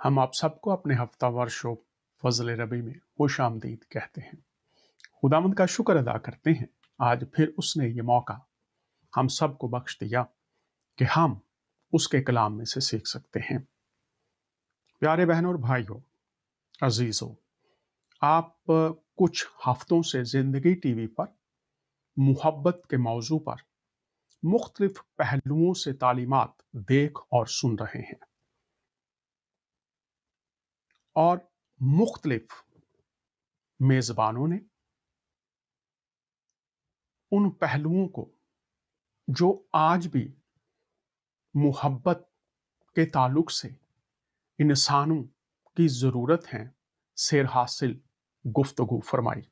हम आप सबको अपने हफ्तावार शो फजल रबी में खुश आमदीद कहते हैं। खुदावंद का शुक्र अदा करते हैं, आज फिर उसने ये मौका हम सबको बख्श दिया कि हम उसके कलाम में से सीख सकते हैं। प्यारे बहनों और भाइयों, अजीजों, आप कुछ हफ्तों से जिंदगी टीवी पर मुहब्बत के मौजू पर मुख्तलिफ पहलुओं से तालीमात देख और सुन रहे हैं और मुख्तलिफ मेजबानों ने उन पहलुओं को जो आज भी मुहब्बत के ताल्लुक से इंसानों की ज़रूरत है सेर हासिल गुफ्तगू फरमाई।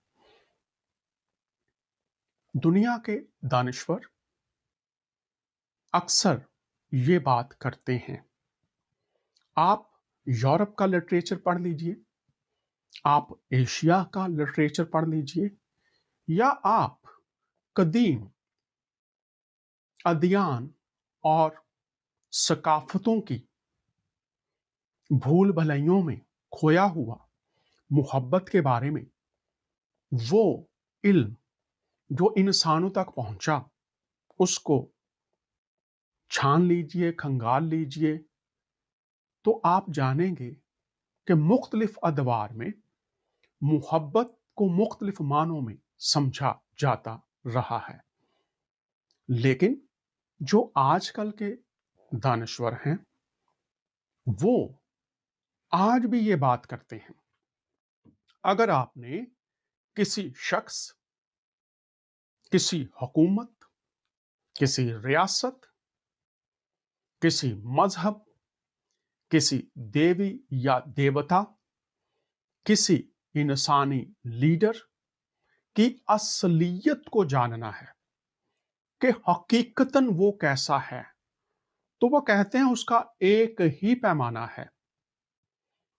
दुनिया के दानिश्वर अक्सर ये बात करते हैं, आप यूरोप का लिटरेचर पढ़ लीजिए, आप एशिया का लिटरेचर पढ़ लीजिए, या आप कदीम अदियान और सकाफतों की भूल भलाइयों में खोया हुआ मुहब्बत के बारे में वो इल्म जो इंसानों तक पहुंचा, उसको छान लीजिए, खंगाल लीजिए, तो आप जानेंगे कि मुख्तलिफ अदवार में मुहब्बत को मुख्तलिफ मानों में समझा जाता रहा है। लेकिन जो आजकल के दानश्वर हैं, वो आज भी ये बात करते हैं, अगर आपने किसी शख्स, किसी हुकूमत, किसी रियासत, किसी मजहब, किसी देवी या देवता, किसी इंसानी लीडर की असलियत को जानना है कि हकीकतन वो कैसा है, तो वो कहते हैं उसका एक ही पैमाना है,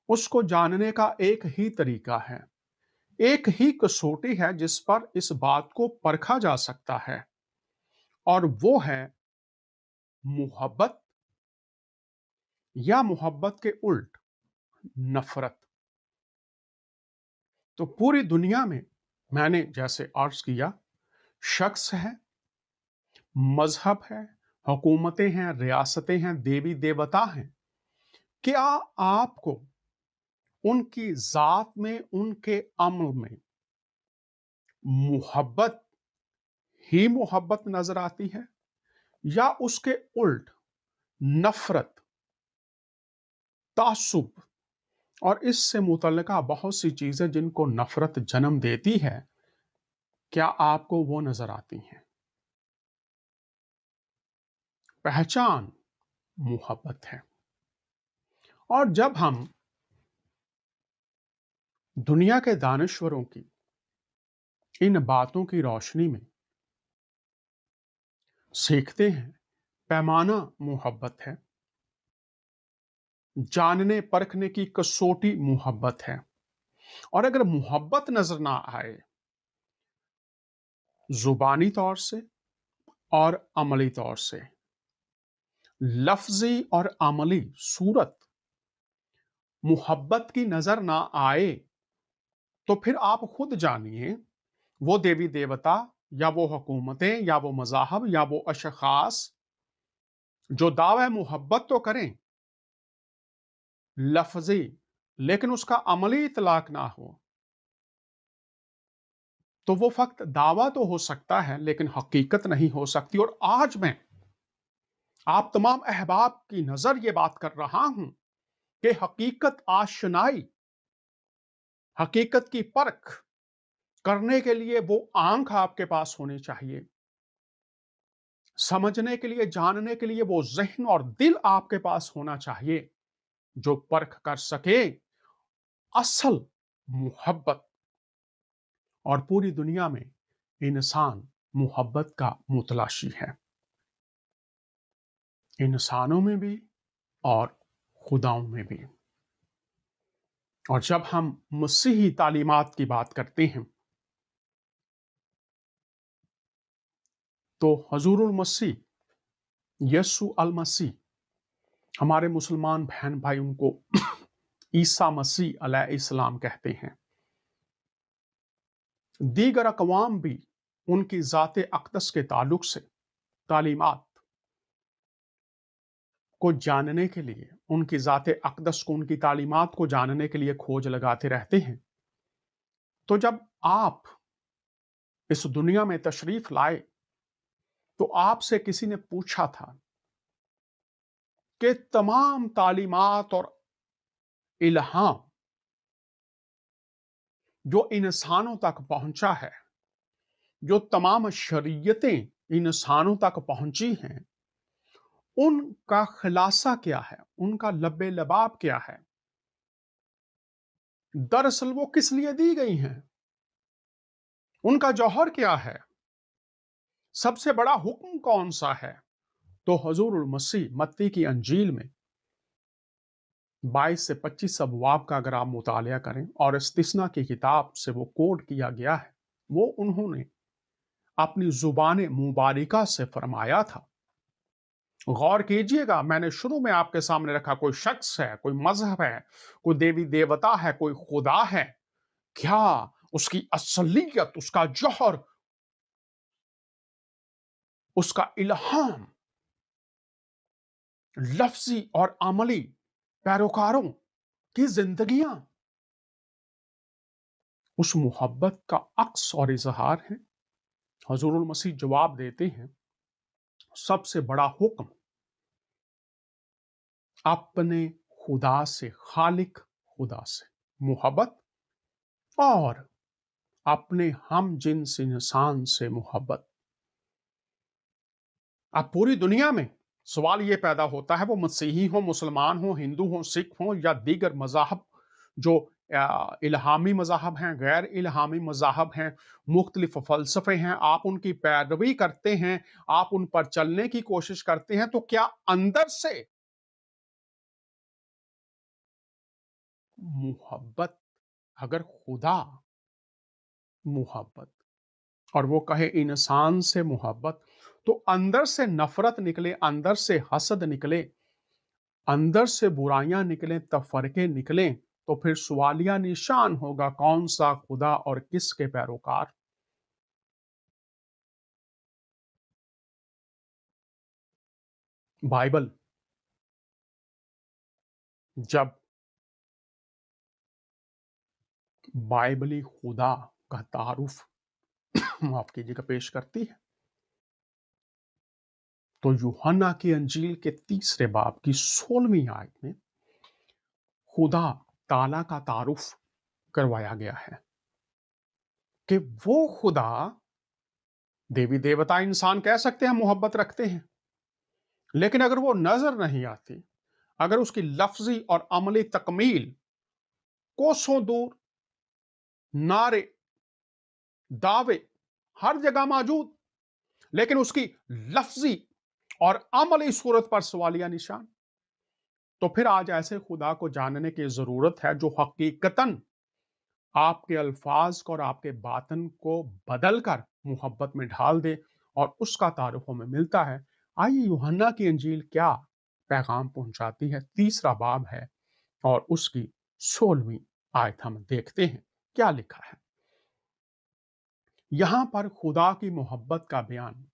उसको जानने का एक ही तरीका है, एक ही कसौटी है जिस पर इस बात को परखा जा सकता है, और वो है मुहब्बत या मुहब्बत के उल्ट नफरत। तो पूरी दुनिया में मैंने जैसे अर्ज किया, शख्स है, मजहब है, हुकूमतें हैं, रियासतें हैं, देवी देवता हैं, क्या आपको उनकी जात में, उनके अमल में मुहब्बत ही मुहब्बत नजर आती है, या उसके उल्ट नफरत, तासुब और इससे मुतल्लिका बहुत सी चीजें जिनको नफरत जन्म देती है, क्या आपको वो नजर आती हैं? पहचान मुहब्बत है। और जब हम दुनिया के दानश्वरों की इन बातों की रोशनी में सीखते हैं, पैमाना मुहब्बत है, जानने परखने की कसौटी मुहब्बत है, और अगर मुहब्बत नजर ना आए जुबानी तौर से और अमली तौर से, लफ्जी और अमली सूरत मुहब्बत की नजर ना आए, तो फिर आप खुद जानिए वो देवी देवता या वो हुकूमतें या वो मज़ाहब या वो अशखास जो दावा मुहब्बत तो करें लफ्जी, लेकिन उसका अमली इतलाक ना हो, तो वो फक्त दावा तो हो सकता है लेकिन हकीकत नहीं हो सकती। और आज मैं आप तमाम अहबाब की नजर ये बात कर रहा हूं कि हकीकत आशनाई, हकीकत की परख करने के लिए वो आंख आपके पास होनी चाहिए, समझने के लिए, जानने के लिए वो ज़हन और दिल आपके पास होना चाहिए जो परख कर सके असल मुहब्बत। और पूरी दुनिया में इंसान मुहब्बत का मुतलाशी है, इंसानों में भी और खुदाओं में भी। और जब हम मसीही तालीमात की बात करते हैं, तो हजूरुल मसीह यसु अल मसीह, हमारे मुसलमान बहन भाई उनको ईसा मसीह अलैहिस्सलाम कहते हैं। दीगर अक़वाम भी उनकी ज़ात अक़दस के ताल्लुक से तालीमात को जानने के लिए, उनकी ज़ात अक़दस को, उनकी तालीमात को जानने के लिए खोज लगाते रहते हैं। तो जब आप इस दुनिया में तशरीफ़ लाए, तो आपसे किसी ने पूछा था कि तमाम तालीमात और इल्हाम जो इंसानों तक पहुंचा है, जो तमाम शरीयतें इंसानों तक पहुंची हैं, उनका खुलासा क्या है, उनका लब्बे लबाब क्या है, दरअसल वो किस लिए दी गई हैं, उनका जौहर क्या है, सबसे बड़ा हुक्म कौन सा है। तो हुजूरुल मसीह मत्ती की अंजील में 22 से 25 अबवाब का अगर आप मुतालिया करें और इस्तिस्ना की किताब से वो कोट किया गया है, वो उन्होंने अपनी जुबान मुबारिका से फरमाया था। गौर कीजिएगा, मैंने शुरू में आपके सामने रखा, कोई शख्स है, कोई मजहब है, कोई देवी देवता है, कोई खुदा है, क्या उसकी असलियत, उसका जौहर, उसका इल्हाम लफ्जी और अमली पैरोकारों की जिंदगियां उस मोहब्बत का अक्स और इजहार है। हुजूरुल मसीह जवाब देते हैं, सबसे बड़ा हुक्म अपने खुदा से, खालिक खुदा से मोहब्बत और अपने हम जिन्स इंसान से मोहब्बत। अब पूरी दुनिया में सवाल यह पैदा होता है, वो मसीही हो, मुसलमान हो, हिंदू हो, सिख हो या दीगर मज़ाहब जो इल्हामी मज़ाहब हैं, गैर इल्हामी मज़ाहब हैं, मुख्तलिफ फ़लसफ़े हैं, आप उनकी पैरवी करते हैं, आप उन पर चलने की कोशिश करते हैं, तो क्या अंदर से मोहब्बत, अगर खुदा मोहब्बत और वो कहे इंसान से मोहब्बत, तो अंदर से नफरत निकले, अंदर से हसद निकले, अंदर से बुराइयां निकले, तफरके निकले, तो फिर सवालिया निशान होगा, कौन सा खुदा और किसके पैरोकार। बाइबल जब बाइबली खुदा का तारुफ माफ कीजिएगा पेश करती है, तो यूहन्ना की अंजील के 3 बाब की 16वीं आयत में खुदा ताला का तारुफ करवाया गया है कि वो खुदा, देवी देवता इंसान कह सकते हैं मोहब्बत रखते हैं, लेकिन अगर वो नजर नहीं आती, अगर उसकी लफ्जी और अमली तकमील कोसों दूर, नारे, दावे हर जगह मौजूद, लेकिन उसकी लफ्जी और अमली सूरत पर सवालिया निशान, तो फिर आज ऐसे खुदा को जानने की जरूरत है जो हकीकतन आपके अल्फाज को और आपके बातन को बदल कर मोहब्बत में ढाल दे और उसका तारुफ हमें मिलता है। आइए यूहन्ना की अंजील क्या पैगाम पहुंचाती है। 3 बाब है और उसकी 16वीं आयत हम देखते हैं क्या लिखा है। यहां पर खुदा की मोहब्बत का बयान,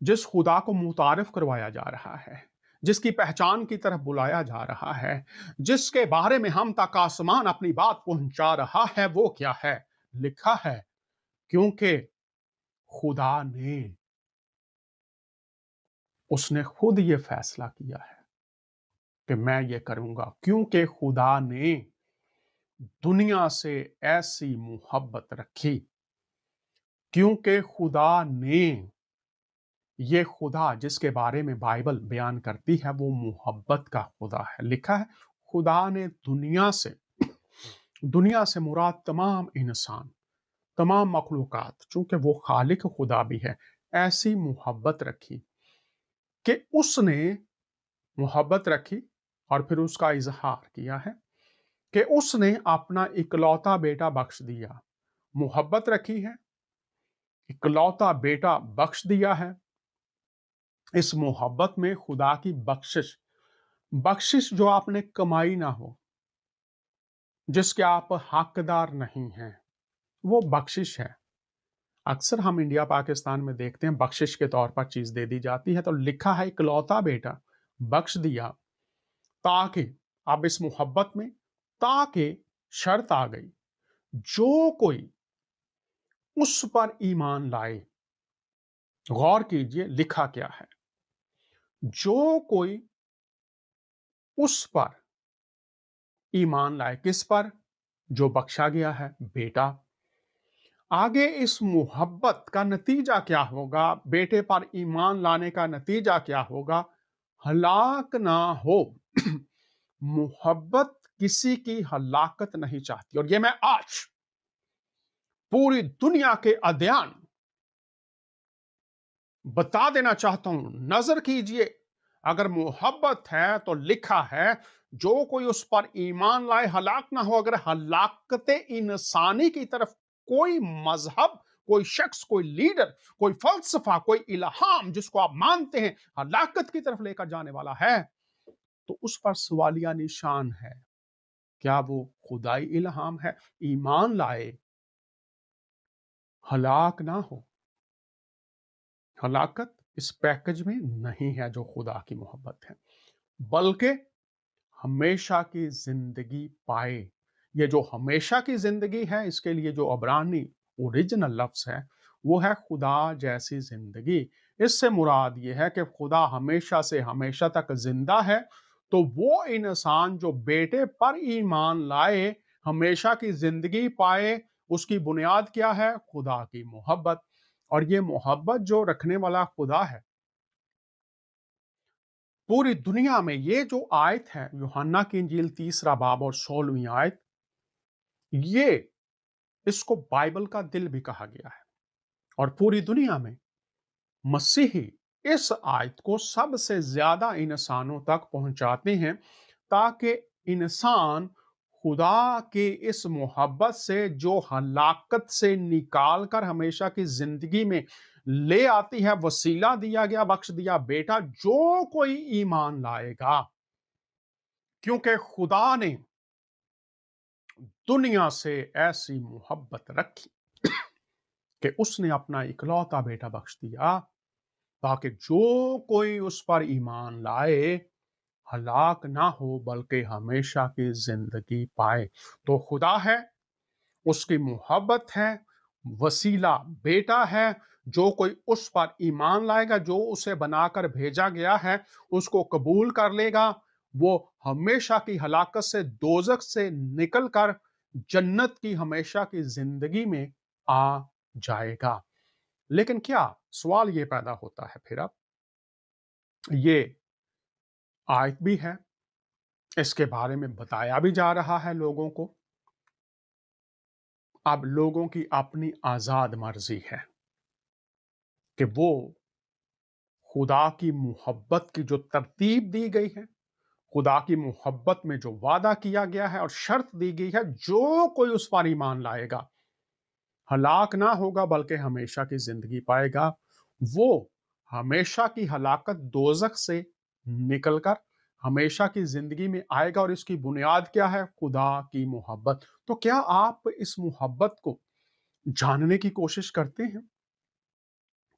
जिस खुदा को मुतारिफ करवाया जा रहा है, जिसकी पहचान की तरफ बुलाया जा रहा है, जिसके बारे में हम तक आसमान अपनी बात पहुंचा रहा है, वो क्या है। लिखा है, क्योंकि खुदा ने, उसने खुद ये फैसला किया है कि मैं ये करूंगा, क्योंकि खुदा ने दुनिया से ऐसी मोहब्बत रखी, क्योंकि खुदा ने, ये खुदा जिसके बारे में बाइबल बयान करती है वो मोहब्बत का खुदा है। लिखा है, खुदा ने दुनिया से मुराद तमाम इंसान, तमाम मखलूकात, चूंकि वो खालिक खुदा भी है, ऐसी मोहब्बत रखी कि उसने मोहब्बत रखी और फिर उसका इजहार किया है कि उसने अपना इकलौता बेटा बख्श दिया। मोहब्बत रखी है, इकलौता बेटा बख्श दिया है। इस मोहब्बत में खुदा की बख्शिश, बख्शिश जो आपने कमाई ना हो, जिसके आप हकदार नहीं हैं, वो बख्शिश है। अक्सर हम इंडिया पाकिस्तान में देखते हैं बख्शिश के तौर पर चीज दे दी जाती है, तो लिखा है इकलौता बेटा बख्श दिया ताकि, अब इस मोहब्बत में ताकि शर्त आ गई, जो कोई उस पर ईमान लाए। गौर कीजिए लिखा क्या है, जो कोई उस पर ईमान लाए, किस पर? जो बख्शा गया है, बेटा। आगे इस मोहब्बत का नतीजा क्या होगा, बेटे पर ईमान लाने का नतीजा क्या होगा? हलाक ना हो। मोहब्बत किसी की हलाकत नहीं चाहती, और ये मैं आज पूरी दुनिया के अध्ययन बता देना चाहता हूं। नजर कीजिए, अगर मोहब्बत है तो लिखा है जो कोई उस पर ईमान लाए हलाक ना हो। अगर हलाकत इंसानी की तरफ कोई मजहब, कोई शख्स, कोई लीडर, कोई फलसफा, कोई इल्हाम जिसको आप मानते हैं हलाकत की तरफ लेकर जाने वाला है, तो उस पर सवालिया निशान है। क्या वो खुदाई इल्हाम है? ईमान लाए, हलाक ना हो। हलाकत इस पैकेज में नहीं है जो खुदा की मोहब्बत है, बल्कि हमेशा की जिंदगी पाए। ये जो हमेशा की जिंदगी है, इसके लिए जो अबरानी ओरिजिनल लफ्ज है वो है खुदा जैसी जिंदगी। इससे मुराद ये है कि खुदा हमेशा से हमेशा तक जिंदा है, तो वो इंसान जो बेटे पर ईमान लाए हमेशा की जिंदगी पाए, उसकी बुनियाद क्या है? खुदा की मोहब्बत। और ये मोहब्बत जो रखने वाला खुदा है, पूरी दुनिया में ये जो आयत है यूहन्ना की इंजील 3 बाब और 16वीं आयत, ये इसको बाइबल का दिल भी कहा गया है। और पूरी दुनिया में मसीही इस आयत को सबसे ज्यादा इंसानों तक पहुंचाते हैं, ताकि इंसान खुदा के इस मोहब्बत से जो हलाकत से निकाल कर हमेशा की जिंदगी में ले आती है, वसीला दिया गया, बख्श दिया बेटा, जो कोई ईमान लाएगा। क्योंकि खुदा ने दुनिया से ऐसी मोहब्बत रखी कि उसने अपना इकलौता बेटा बख्श दिया, ताकि जो कोई उस पर ईमान लाए हलाक ना हो बल्कि हमेशा की जिंदगी पाए। तो खुदा है, उसकी मोहब्बत है, वसीला बेटा है। जो कोई उस पर ईमान लाएगा, जो उसे बनाकर भेजा गया है, उसको कबूल कर लेगा, वो हमेशा की हलाकत से, दोजख से निकलकर जन्नत की हमेशा की जिंदगी में आ जाएगा। लेकिन क्या सवाल ये पैदा होता है फिर, अब ये आयत भी है, इसके बारे में बताया भी जा रहा है लोगों को। अब लोगों की अपनी आजाद मर्जी है कि वो खुदा की मोहब्बत की जो तरतीब दी गई है, खुदा की मोहब्बत में जो वादा किया गया है और शर्त दी गई है, जो कोई उस पर ईमान लाएगा हलाक ना होगा बल्कि हमेशा की जिंदगी पाएगा। वो हमेशा की हलाकत दोजख से निकलकर हमेशा की जिंदगी में आएगा, और इसकी बुनियाद क्या है? खुदा की मोहब्बत। तो क्या आप इस मोहब्बत को जानने की कोशिश करते हैं?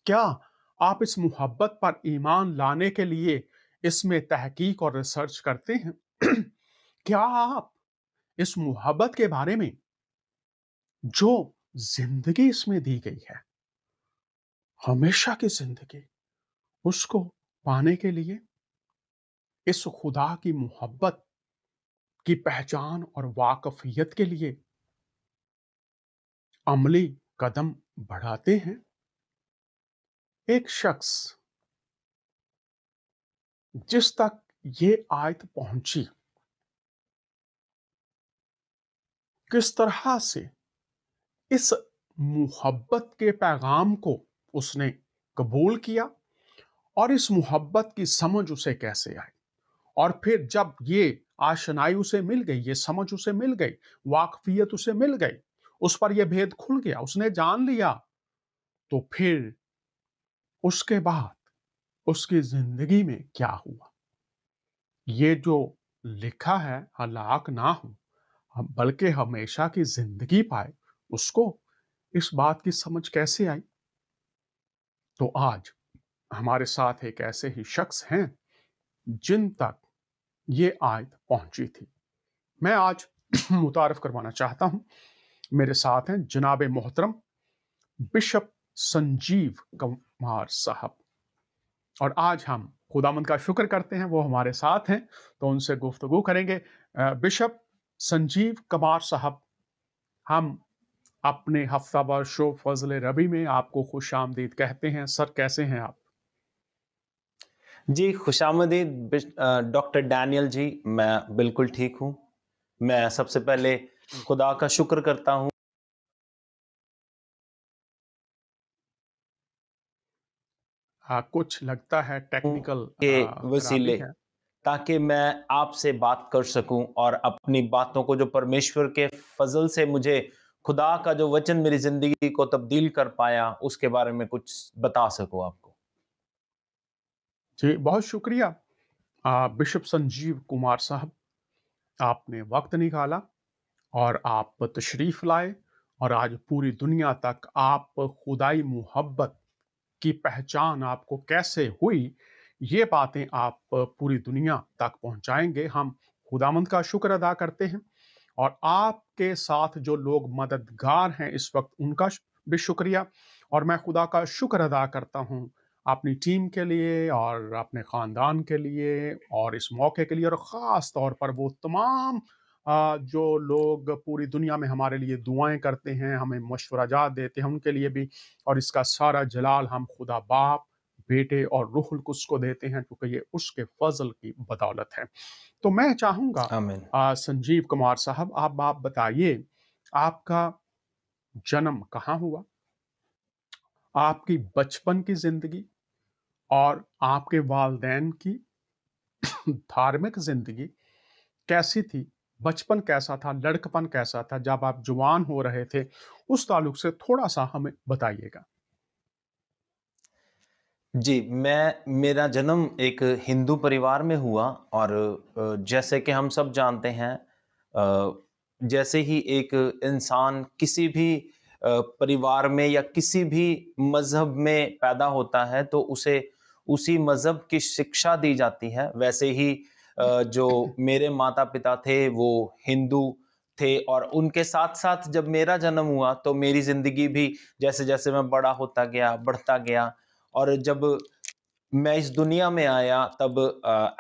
क्या आप इस मोहब्बत पर ईमान लाने के लिए इसमें तहकीक और रिसर्च करते हैं? क्या आप इस मोहब्बत के बारे में, जो जिंदगी इसमें दी गई है, हमेशा की जिंदगी, उसको पाने के लिए इस खुदा की मोहब्बत की पहचान और वाकफियत के लिए अमली कदम बढ़ाते हैं? एक शख्स जिस तक ये आयत पहुंची, किस तरह से इस मोहब्बत के पैगाम को उसने कबूल किया, और इस मोहब्बत की समझ उसे कैसे आई, और फिर जब ये आशनाई उसे मिल गई, ये समझ उसे मिल गई, वाकफियत उसे मिल गई, उस पर यह भेद खुल गया, उसने जान लिया, तो फिर उसके बाद उसकी जिंदगी में क्या हुआ? ये जो लिखा है हलाक ना हो, बल्कि हमेशा की जिंदगी पाए, उसको इस बात की समझ कैसे आई? तो आज हमारे साथ एक ऐसे ही शख्स हैं जिन तक ये आयत पहुंची थी। मैं आज मुतारफ करवाना चाहता हूं। मेरे साथ हैं जनाब मोहतरम बिशप संजीव कुमार साहब, और आज हम खुदामंद का शुक्र करते हैं वो हमारे साथ हैं, तो उनसे गुफ्तगू करेंगे। बिशप संजीव कुमार साहब, हम अपने हफ्तावार शो फजल रबी में आपको खुश आमदीद कहते हैं। सर, कैसे हैं आप? जी, खुशामदीद डॉक्टर डैनियल जी, मैं बिल्कुल ठीक हूँ। मैं सबसे पहले खुदा का शुक्र करता हूँ कुछ लगता है टेक्निकल के खराबी वसीले है। ताकि मैं आपसे बात कर सकूँ और अपनी बातों को जो परमेश्वर के फ़ज़ल से मुझे खुदा का जो वचन मेरी ज़िंदगी को तब्दील कर पाया, उसके बारे में कुछ बता सकूँ आपको। जी, बहुत शुक्रिया। बिशप संजीव कुमार साहब, आपने वक्त निकाला और आप तशरीफ लाए, और आज पूरी दुनिया तक आप खुदाई मोहब्बत की पहचान आपको कैसे हुई, ये बातें आप पूरी दुनिया तक पहुंचाएंगे। हम खुदामंद का शुक्र अदा करते हैं, और आपके साथ जो लोग मददगार हैं इस वक्त, उनका भी शुक्रिया। और मैं खुदा का शुक्र अदा करता हूँ अपनी टीम के लिए और अपने ख़ानदान के लिए और इस मौके के लिए, और ख़ास तौर पर वो तमाम जो लोग पूरी दुनिया में हमारे लिए दुआएं करते हैं, हमें मशवराजात देते हैं, उनके लिए भी। और इसका सारा जलाल हम खुदा बाप, बेटे और रूहुल कुद्स को देते हैं, क्योंकि ये उसके फजल की बदौलत है। तो मैं चाहूंगा, आमीन। संजीव कुमार साहब, आप बताइए, आपका जन्म कहाँ हुआ, आपकी बचपन की जिंदगी और आपके वालदैन की धार्मिक जिंदगी कैसी थी? बचपन कैसा था, लड़कपन कैसा था, जब आप जवान हो रहे थे, उस ताल्लुक से थोड़ा सा हमें बताइएगा। जी, मेरा जन्म एक हिंदू परिवार में हुआ और जैसे कि हम सब जानते हैं जैसे ही एक इंसान किसी भी परिवार में या किसी भी मज़हब में पैदा होता है तो उसे उसी मज़हब की शिक्षा दी जाती है। वैसे ही जो मेरे माता-पिता थे वो हिंदू थे और उनके साथ-साथ जब मेरा जन्म हुआ तो मेरी ज़िंदगी भी जैसे-जैसे मैं बड़ा होता गया, बढ़ता गया और जब मैं इस दुनिया में आया तब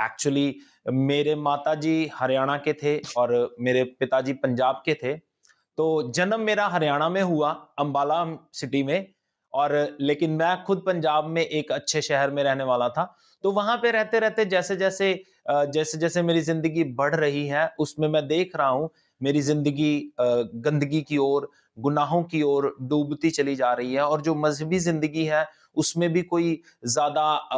एक्चुअली मेरे माताजी हरियाणा के थे और मेरे पिताजी पंजाब के थे। तो जन्म मेरा हरियाणा में हुआ, अम्बाला सिटी में और लेकिन मैं खुद पंजाब में एक अच्छे शहर में रहने वाला था। तो वहाँ पे रहते-रहते जैसे-जैसे मेरी ज़िंदगी बढ़ रही है, उसमें मैं देख रहा हूँ मेरी ज़िंदगी गंदगी की ओर, गुनाहों की ओर डूबती चली जा रही है और जो मज़हबी ज़िंदगी है, उसमें भी कोई ज़्यादा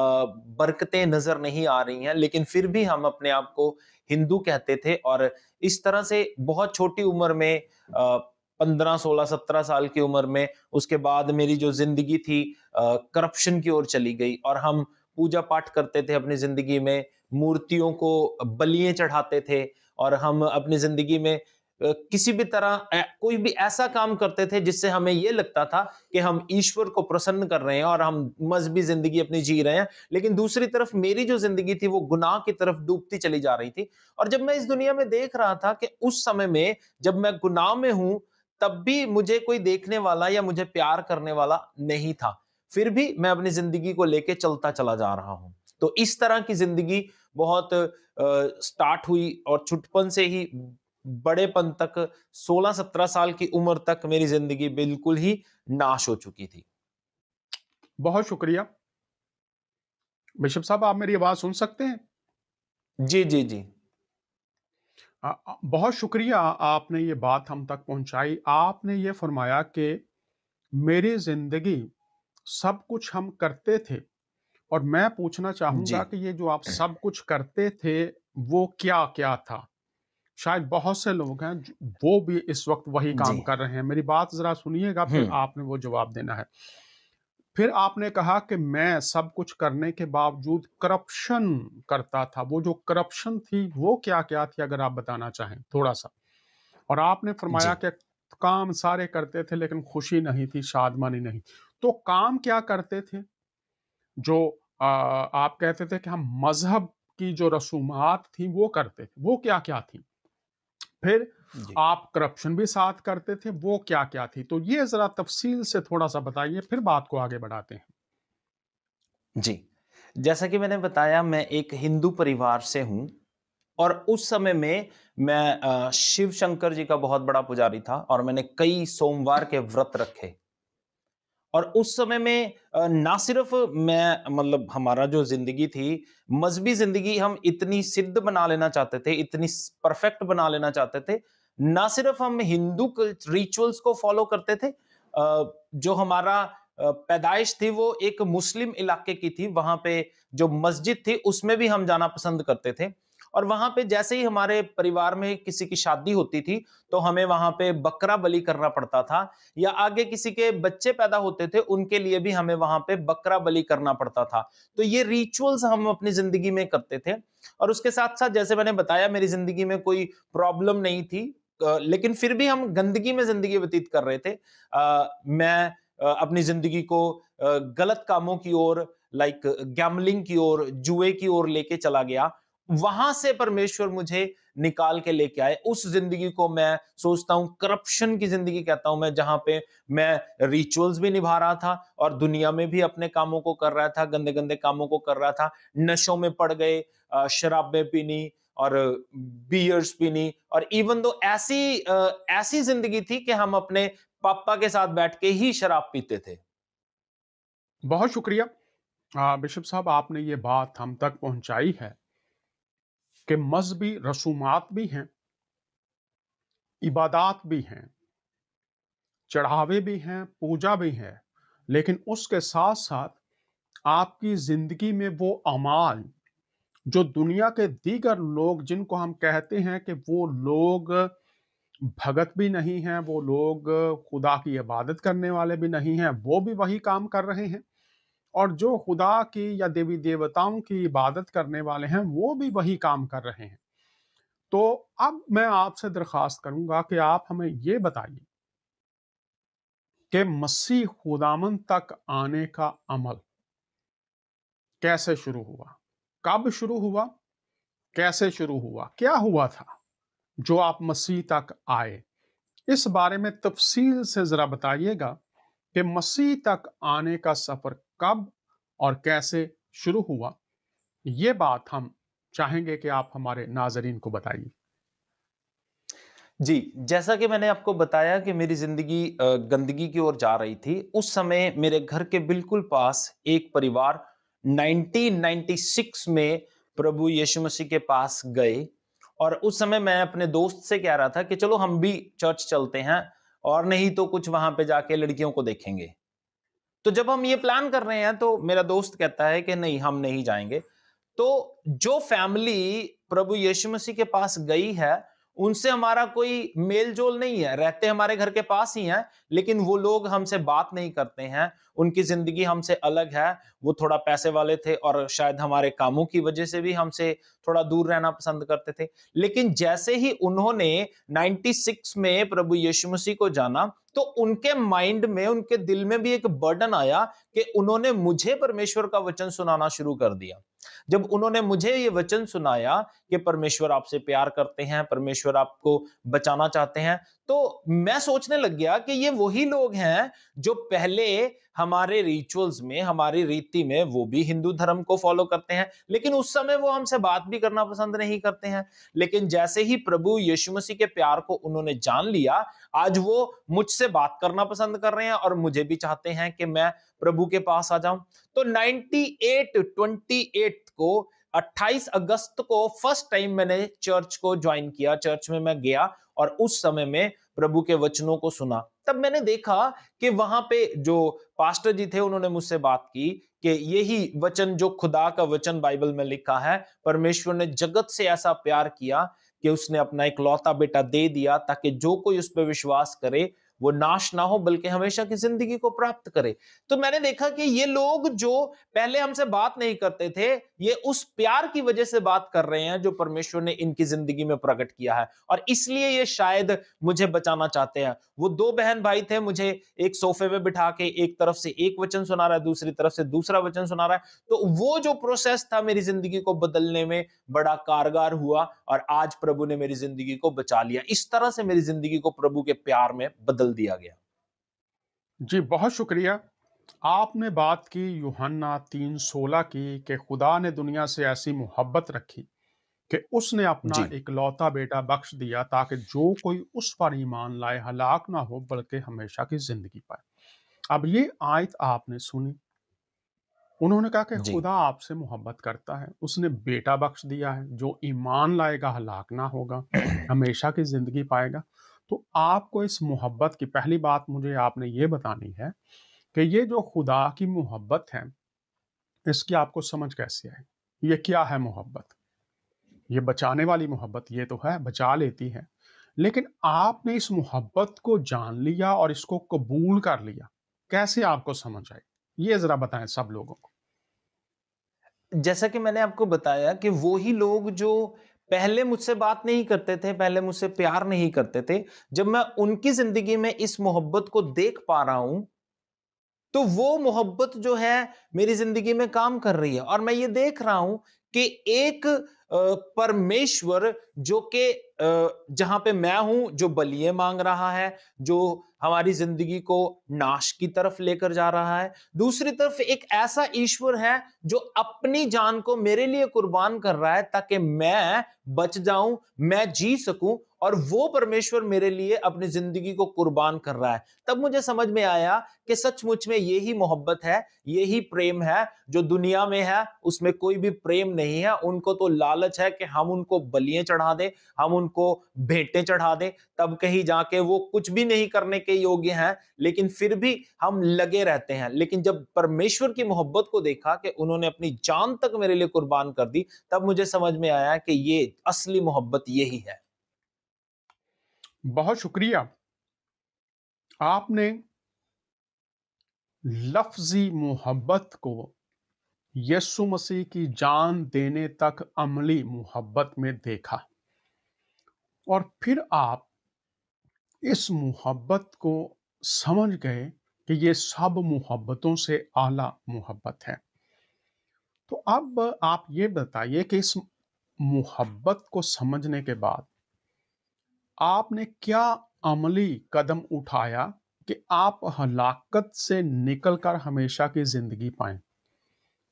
बरकतें नज़र नहीं आ रही हैं। लेकिन फिर भी हम अपने आप को हिंदू कहते थे और इस तरह से बहुत छोटी उम्र में 15, 16, 17 साल की उम्र में उसके बाद मेरी जो ज़िंदगी थी करप्शन की ओर चली गई और हम पूजा-पाठ करते थे अपनी ज़िंदगी में, मूर्तियों को बलियाँ चढ़ाते थे और हम अपनी ज़िंदगी में किसी भी तरह कोई भी ऐसा काम करते थे जिससे हमें ये लगता था कि हम ईश्वर को प्रसन्न कर रहे हैं और हम मज़हबी ज़िंदगी अपनी जी रहे हैं। लेकिन दूसरी तरफ मेरी जो ज़िंदगी थी वो गुनाह की तरफ डूबती चली जा रही थी और जब मैं इस दुनिया में देख रहा था कि उस समय में जब मैं गुनाह में हूँ, तब भी मुझे कोई देखने वाला या मुझे प्यार करने वाला नहीं था। फिर भी मैं अपनी ज़िंदगी को लेके चलता चला जा रहा हूँ। तो इस तरह की ज़िंदगी बहुत स्टार्ट हुई और छुटपन से ही बड़ेपन तक 16-17 साल की उम्र तक मेरी ज़िंदगी बिल्कुल ही नाश हो चुकी थी। बहुत शुक्रिया। बिशप साहब, आप मेरी आवाज़ सुन सकते हैं? जी, जी, जी। बहुत शुक्रिया, आपने ये बात हम तक पहुँचाई। आपने ये फरमाया कि मेरी ज़िंदगी सब कुछ हम करते थे, और मैं पूछना जी। चाहूँगा कि ये जो आप सब कुछ करते थे, वो क्या-क्या था? शायद बहुत से लोग हैं वो भी इस वक़्त वही जी। काम कर रहे हैं। मेरी बात ज़रा सुनिएगा, हुँ। फिर आपने वो जवाब देना है। फिर आपने कहा कि मैं सब कुछ करने के बावजूद करप्शन करता था। वो जो करप्शन थी, वो क्या-क्या थी, अगर आप बताना चाहें थोड़ा-सा? और आपने फरमाया जी, कि काम सारे करते थे लेकिन खुशी नहीं थी, शादमानी नहीं। तो काम क्या करते थे? जो आप कहते थे कि हम मज़हब की जो रसूमात थी वो करते थे, वो क्या-क्या थी? फिर जी, आप करप्शन भी साथ करते थे, वो क्या-क्या थी? तो ये ज़रा तफ़सील से थोड़ा-सा बताइए, फिर बात को आगे बढ़ाते हैं। जी। जैसा कि मैंने बताया, मैं एक हिंदू परिवार से हूँ और उस समय में मैं शिव शंकर जी का बहुत बड़ा पुजारी था और मैंने कई सोमवार के व्रत रखे। और उस समय में ना सिर्फ मैं मतलब हमारा जो ज़िंदगी थी, मज़हबी ज़िंदगी हम इतनी सिद्ध बना लेना चाहते थे, इतनी स परफ़ेक्ट बना लेना चाहते थे। ना सिर्फ हम हिंदू कल्च रिचुअल्स को फ़ॉलो करते थे, जो हमारा पैदाइश थी वो एक मुस्लिम इलाके की थी, वहाँ पे जो मस्जिद थी उसमें भी हम जाना पसंद करते थे। और वहाँ पे जैसे ही हमारे परिवार में किसी की शादी होती थी, तो हमें वहाँ पे बकरा बलि करना पड़ता था, या आगे किसी के बच्चे पैदा होते थे उनके लिए भी हमें वहां पे बकरा बलि करना पड़ता था। तो ये रिचुअल्स हम अपनी जिंदगी में करते थे। और उसके साथ साथ जैसे मैंने बताया, मेरी जिंदगी में कोई प्रॉब्लम नहीं थी, लेकिन फिर भी हम गंदगी में जिंदगी व्यतीत कर रहे थे। मैं अपनी जिंदगी को गलत कामों की ओर, लाइक गैम्बलिंग की ओर, जुए की ओर लेके चला गया। वहां से परमेश्वर मुझे निकाल के लेके आए। उस जिंदगी को मैं सोचता हूँ करप्शन की जिंदगी कहता हूँ मैं, जहां पे मैं रिचुअल्स भी निभा रहा था और दुनिया में भी अपने कामों को कर रहा था, गंदे गंदे कामों को कर रहा था, नशों में पड़ गए, शराबें पीनी और बियर्स पीनी, और इवन दो ऐसी जिंदगी थी कि हम अपने पापा के साथ बैठ के ही शराब पीते थे। बहुत शुक्रिया बिशप साहब, आपने ये बात हम तक पहुँचाई है कि मज़हबी रसूमात भी हैं, इबादात भी हैं, चढ़ावे भी हैं, पूजा भी है, लेकिन उसके साथ-साथ आपकी ज़िंदगी में वो अमाल जो दुनिया के दीगर लोग जिनको हम कहते हैं कि वो लोग भगत भी नहीं हैं, वो लोग खुदा की इबादत करने वाले भी नहीं हैं, वो भी वही काम कर रहे हैं। और जो खुदा की या देवी-देवताओं की इबादत करने वाले हैं, वो भी वही काम कर रहे हैं। तो अब मैं आपसे दरख्वास्त करूँगा कि आप हमें ये बताइए कि मसीह खुदावंद तक आने का अमल कैसे शुरू हुआ? कब शुरू हुआ? कैसे शुरू हुआ? क्या हुआ था जो आप मसीह तक आए? इस बारे में तफ़सील से ज़रा बताइएगा कि मसीह तक आने का सफ़र कब और कैसे शुरू हुआ? ये बात हम चाहेंगे कि आप हमारे नाज़रीन को बताइए। जी, जैसा कि मैंने आपको बताया कि मेरी ज़िंदगी गंदगी की ओर जा रही थी, उस समय मेरे घर के बिल्कुल पास एक परिवार 1996 में प्रभु यीशु मसीह के पास गए। और उस समय मैं अपने दोस्त से कह रहा था कि चलो हम भी चर्च चलते हैं, और नहीं तो कुछ वहाँ पे जाके लड़कियों को देखेंगे। तो जब हम ये प्लान कर रहे हैं, तो मेरा दोस्त कहता है कि नहीं, हम नहीं जाएँगे। तो जो फैमिली प्रभु यीशु मसीह के पास गई है, उनसे हमारा कोई मेल-जोल नहीं है, रहते हमारे घर के पास ही हैं, लेकिन वो लोग हमसे बात नहीं करते हैं, उनकी ज़िंदगी हमसे अलग है। वो थोड़ा पैसे वाले थे और शायद हमारे कामों की वजह से भी हमसे थोड़ा दूर रहना पसंद करते थे। लेकिन जैसे ही उन्होंने 96 में प्रभु यीशु मसीह को जाना, तो उनके माइंड में, उनके दिल में भी एक बर्डन आया कि उन्होंने मुझे परमेश्वर का वचन सुनाना शुरू कर दिया। जब उन्होंने मुझे ये वचन सुनाया कि परमेश्वर आपसे प्यार करते हैं, परमेश्वर आपको बचाना चाहते हैं, तो मैं सोचने लग गया कि ये वही लोग हैं जो पहले हमारे रिचुअल्स में, हमारी रीति में, वो भी हिंदू धर्म को फॉलो करते हैं, लेकिन उस समय वो हमसे बात भी करना पसंद नहीं करते हैं। लेकिन जैसे ही प्रभु यीशु मसीह के प्यार को उन्होंने जान लिया, आज वो मुझसे बात करना पसंद कर रहे हैं और मुझे भी चाहते हैं कि मैं प्रभु के पास आ जाऊं। तो 28 को 28 अगस्त को फर्स्ट टाइम मैंने चर्च को ज्वाइन किया, चर्च में मैं गया और उस समय में प्रभु के वचनों को सुना। तब मैंने देखा कि वहां पे जो पास्टर जी थे, उन्होंने मुझसे बात की कि यही वचन, जो खुदा का वचन बाइबल में लिखा है, परमेश्वर ने जगत से ऐसा प्यार किया कि उसने अपना इकलौता बेटा दे दिया ताकि जो कोई उस पर विश्वास करे वो नाश ना हो बल्कि हमेशा की जिंदगी को प्राप्त करे। तो मैंने देखा कि ये लोग जो पहले हमसे बात नहीं करते थे, ये उस प्यार की वजह से बात कर रहे हैं जो परमेश्वर ने इनकी जिंदगी में प्रकट किया है, और इसलिए ये शायद मुझे बचाना चाहते हैं। वो दो बहन भाई थे, मुझे एक सोफे पे बिठा के एक तरफ से एक वचन सुना रहा है, दूसरी तरफ से दूसरा वचन सुना रहा है। तो वो जो प्रोसेस था मेरी जिंदगी को बदलने में बड़ा कारगर हुआ, और आज प्रभु ने मेरी जिंदगी को बचा लिया। इस तरह से मेरी जिंदगी को प्रभु के प्यार में बदल दिया गया। जी, बहुत शुक्रिया। आपने बात की यूहन्ना 3:16 की कि खुदा ने दुनिया से ऐसी मोहब्बत रखी कि उसने अपना जी, इकलौता बेटा बख्श दिया ताकि जो कोई उस पर ईमान लाए हलाक ना हो बल्कि हमेशा की जिंदगी पाए। अब ये आयत आपने सुनी, उन्होंने कहा कि जी, खुदा आपसे मोहब्बत करता है, उसने बेटा बख्श दिया है, जो ईमान लाएगा हलाक ना होगा, हमेशा की जिंदगी पाएगा। तो आपको इस मोहब्बत की पहली बात मुझे आपने ये बतानी है कि ये जो खुदा की मोहब्बत है, इसकी आपको समझ कैसे आई? ये क्या है मोहब्बत? ये बचाने वाली मोहब्बत ये तो है, बचा लेती है। लेकिन आपने इस मोहब्बत को जान लिया और इसको कबूल कर लिया। कैसे आपको समझ आई? ये ज़रा बताएँ सब लोगों को। जैसा कि मैंने आपको बताया कि वो ही लोग जो पहले मुझसे बात नहीं करते थे, पहले मुझसे प्यार नहीं करते थे, जब मैं उनकी जिंदगी में इस मोहब्बत को देख पा रहा हूं, तो वो मोहब्बत जो है मेरी जिंदगी में काम कर रही है। और मैं ये देख रहा हूं कि एक परमेश्वर जो कि जहां पे मैं हूं, जो बलियां मांग रहा है, जो हमारी जिंदगी को नाश की तरफ लेकर जा रहा है, दूसरी तरफ एक ऐसा ईश्वर है जो अपनी जान को मेरे लिए कुर्बान कर रहा है ताकि मैं बच जाऊं, मैं जी सकूं, और वो परमेश्वर मेरे लिए अपनी जिंदगी को कुर्बान कर रहा है। तब मुझे समझ में आया कि सचमुच में यही मोहब्बत है, यही प्रेम है। जो दुनिया में है उसमें कोई भी प्रेम नहीं है। उनको तो लालच है कि हम उनको बलियां चढ़ा दें, हम उनको भेंटें चढ़ा दें, तब कहीं जाके वो कुछ भी नहीं करने के योग्य हैं, लेकिन फिर भी हम लगे रहते हैं। लेकिन जब परमेश्वर की मोहब्बत को देखा कि उन्होंने अपनी जान तक मेरे लिए कुर्बान कर दी, तब मुझे समझ में आया कि ये असली मोहब्बत यही है। बहुत शुक्रिया। आपने लफ्ज़ी मोहब्बत को यीशु मसीह की जान देने तक अमली मोहब्बत में देखा और फिर आप इस मोहब्बत को समझ गए कि ये सब मोहब्बतों से आला मोहब्बत है। तो अब आप ये बताइए कि इस मोहब्बत को समझने के बाद आपने क्या अमली कदम उठाया कि आप हलाकत से निकलकर हमेशा की ज़िंदगी पाएँ?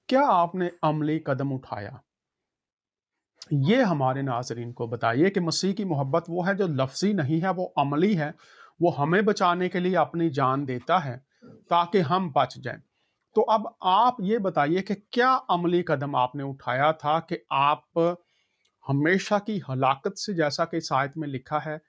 क्या आपने अमली कदम उठाया? ये हमारे नाज़रीन को बताइए कि मसीह की मोहब्बत वो है जो लफ्ज़ी नहीं है, वो अमली है। वो हमें बचाने के लिए अपनी जान देता है, ताकि हम बच जाएँ। तो अब आप ये बताइए कि क्या अमली कदम आपने उठाया था कि आप हमेशा की हलाकत से, जैसा कि इस आयत में लिखा है,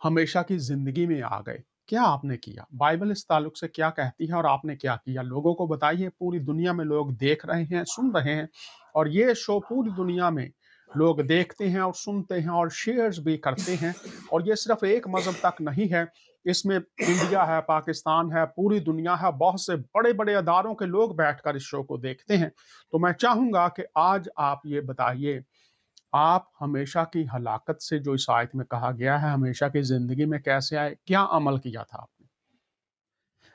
हमेशा की ज़िंदगी में आ गए? क्या आपने किया? बाइबल इस ताल्लुक से क्या कहती है और आपने क्या किया? लोगों को बताइए, पूरी दुनिया में लोग देख रहे हैं, सुन रहे हैं और ये शो पूरी दुनिया में लोग देखते हैं और सुनते हैं और शेयर्स भी करते हैं। और ये सिर्फ़ एक मज़हब तक नहीं है, इसमें इंडिया है, पाकिस्तान है, पूरी दुनिया है, बहुत से बड़े-बड़े अदारों के लोग बैठकर इस शो को देखते हैं। तो मैं चाहूँगा कि आज आप ये बताइए, आप हमेशा की हलाकत से, जो इस आयत में कहा गया है, हमेशा की ज़िंदगी में कैसे आए? क्या अमल किया था आपने?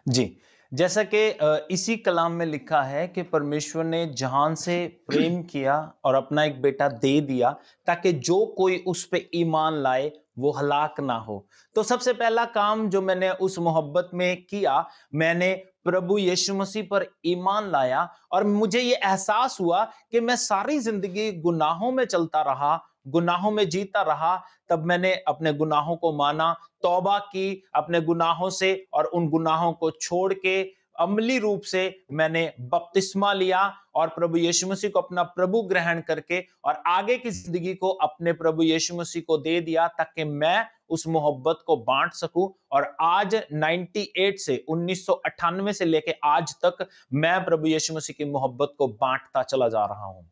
जी, जैसा कि इसी कलाम में लिखा है कि परमेश्वर ने जहान से प्रेम किया और अपना एक बेटा दे दिया ताकि जो कोई उस पे ईमान लाए वो हलाक ना हो। तो सबसे पहला काम जो मैंने उस मोहब्बत में किया, मैंने प्रभु यीशु मसीह पर ईमान लाया, और मुझे ये एहसास हुआ कि मैं सारी जिंदगी गुनाहों में चलता रहा, गुनाहों में जीता रहा। तब मैंने अपने गुनाहों को माना, तौबा की अपने गुनाहों से, और उन गुनाहों को छोड़ के अमली रूप से मैंने बपतिस्मा लिया और प्रभु यीशु मसीह को अपना प्रभु ग्रहण करके और आगे की जिंदगी को अपने प्रभु यीशु मसीह को दे दिया ताकि मैं उस मोहब्बत को बांट सकूं। और आज 98 से 1998 से लेके आज तक मैं प्रभु यीशु मसीह की मोहब्बत को बांटता चला जा रहा हूं।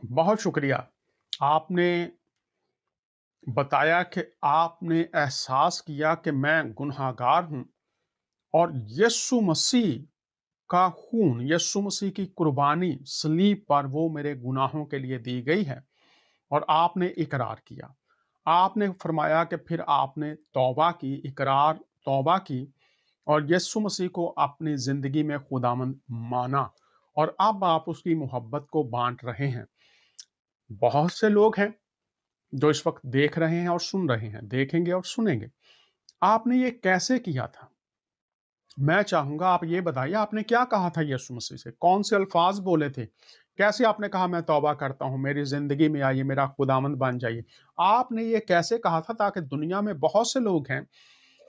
बहुत शुक्रिया। आपने बताया कि आपने एहसास किया कि मैं गुनहगार हूँ और यीशु मसीह का खून, यीशु मसीह की कुर्बानी सलीब पर वो मेरे गुनाहों के लिए दी गई है और आपने इकरार किया। आपने फरमाया कि फिर आपने तौबा की, इकरार तौबा की और यीशु मसीह को अपनी ज़िंदगी में खुदावंद माना और अब आप उसकी मोहब्बत को बाँट रहे हैं। बहुत से लोग हैं जो इस वक़्त देख रहे हैं और सुन रहे हैं, देखेंगे और सुनेंगे। आपने ये कैसे किया था? मैं चाहूँगा आप ये बताइए आपने क्या कहा था यीशु मसीह से? कौन से अल्फ़ाज़ बोले थे? कैसे आपने कहा मैं तौबा करता हूँ, मेरी ज़िंदगी में आइए, मेरा खुदावंद बन जाइए? आपने ये कैसे कहा था ताकि दुनिया में बहुत से लोग हैं,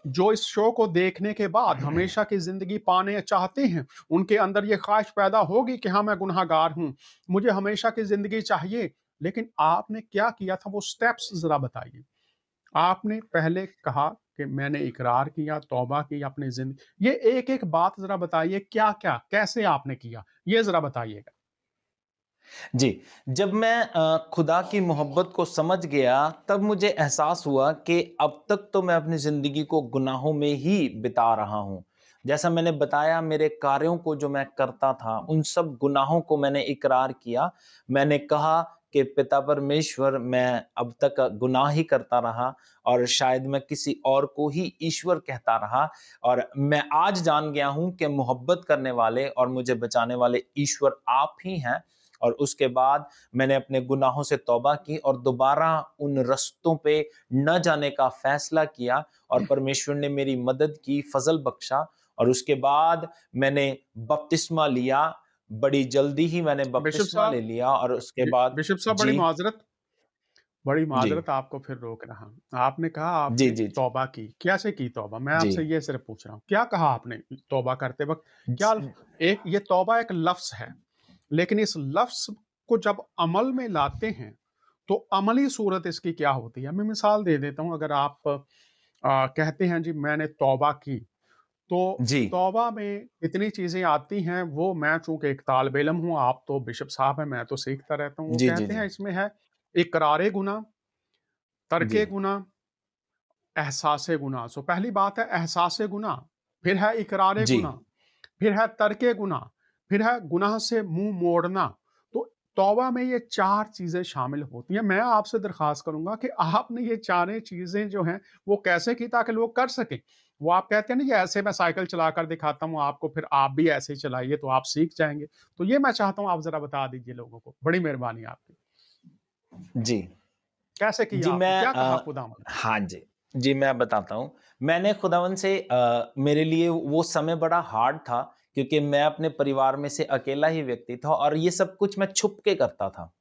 जो इस शो को देखने के बाद हमेशा की ज़िंदगी पाने चाहते हैं। उनके अंदर ये ख़्वाहिश पैदा होगी कि हाँ, मैं गुनहगार हूँ, मुझे हमेशा की ज़िंदगी चाहिए। लेकिन आपने क्या किया था वो स्टेप्स ज़रा बताइए? आपने पहले कहा कि मैंने इकरार किया, तौबा की अपनी ये एक-एक बात ज़रा बताइए क्या-क्या, कैसे आपने किया? ये ज़रा बताइएगा। जी, जब मैं खुदा की मोहब्बत को समझ गया, तब मुझे एहसास हुआ कि अब तक तो मैं अपनी ज़िंदगी को गुनाहों में ही बिता रहा हूँ। जैसा मैंने बताया, मेरे कार्यों को जो मैं करता था, उन सब गुनाहों को मैंने इकरार किया। मैंने कहा कि पिता परमेश्वर, मैं अब तक गुनाह ही करता रहा और शायद मैं किसी और को ही ईश्वर कहता रहा, और मैं आज जान गया हूँ कि मोहब्बत करने वाले और मुझे बचाने वाले ईश्वर आप ही हैं। और उसके बाद मैंने अपने गुनाहों से तौबा की और दोबारा उन रस्तों पे न जाने का फैसला किया, और परमेश्वर ने मेरी मदद की, फजल बख्शा, और उसके बाद मैंने बपतिस्मा लिया। बड़ी जल्दी ही मैंने बिशप बपतिस्मा ले साहब लिया, और उसके बि बाद बिशप साहब जी, बड़ी जी, माज़रत आपको फिर रोक रहा हूँ। आपने कहा जी, आपने जी, जी, तौबा की, कैसे की तौबा? मैं जी, आपसे ये सिर्फ़ पूछ रहा हूँ। क्या कहा आपने तौबा करते वक़्त? क्या ज- एक ये तौबा एक लफ़्ज़ है, लेकिन इस लफ़्ज़ को जब अमल में लाते हैं, तो अमली सूरत इसकी क्या होती है? मैं मिसाल दे देता हूँ अगर आप कहते हैं जी मैंने तौबा की, तो जी, तौबा में इतनी चीज़ें आती हैं, वो मैं चूँकि एक तालिब इल्म हूँ, आप तो बिशप साहब हैं, मैं तो सीखता रहता हूँ। वो जी, जी, कहते जी, हैं इसमें है इक़रारे गुनाह, जी, तर्के गुनाह, एहसासे गुनाह। सो पहली बात है एहसासे गुनाह, फिर है इक़रारे जी, गुनाह, फिर है तर्के गुनाह, फिर है गुनाह से मुँह मोड़ना। तो तौबा में ये 4 चीज़ें शामिल होती हैं। मैं आपसे दरख़्वास्त करूँगा कि आपने ये चारें चीज़ें जो हैं, वो कैसे की ताकि लोग कर सकें? वो आप कहते हैं ना, ये ऐसे मैं साइकिल चलाकर दिखाता हूँ आपको, फिर आप भी ऐसे ही चलाइए तो आप सीख जाएँगे। तो ये मैं चाहता हूँ आप ज़रा बता दीजिए लोगों को। बड़ी मेहरबानी आपकी। जी। कैसे किया जी, आपने? मैं क्या कहा खुदावंद ने? हाँ जी। जी, मैं बताता हूँ। मैंने खुदावंद से मेरे लिए वो समय बड़ा हार्ड था, क्योंकि मैं अपने परिवार में से अकेला ही व्यक्ति था और ये सब कुछ मैं छुप के करता था।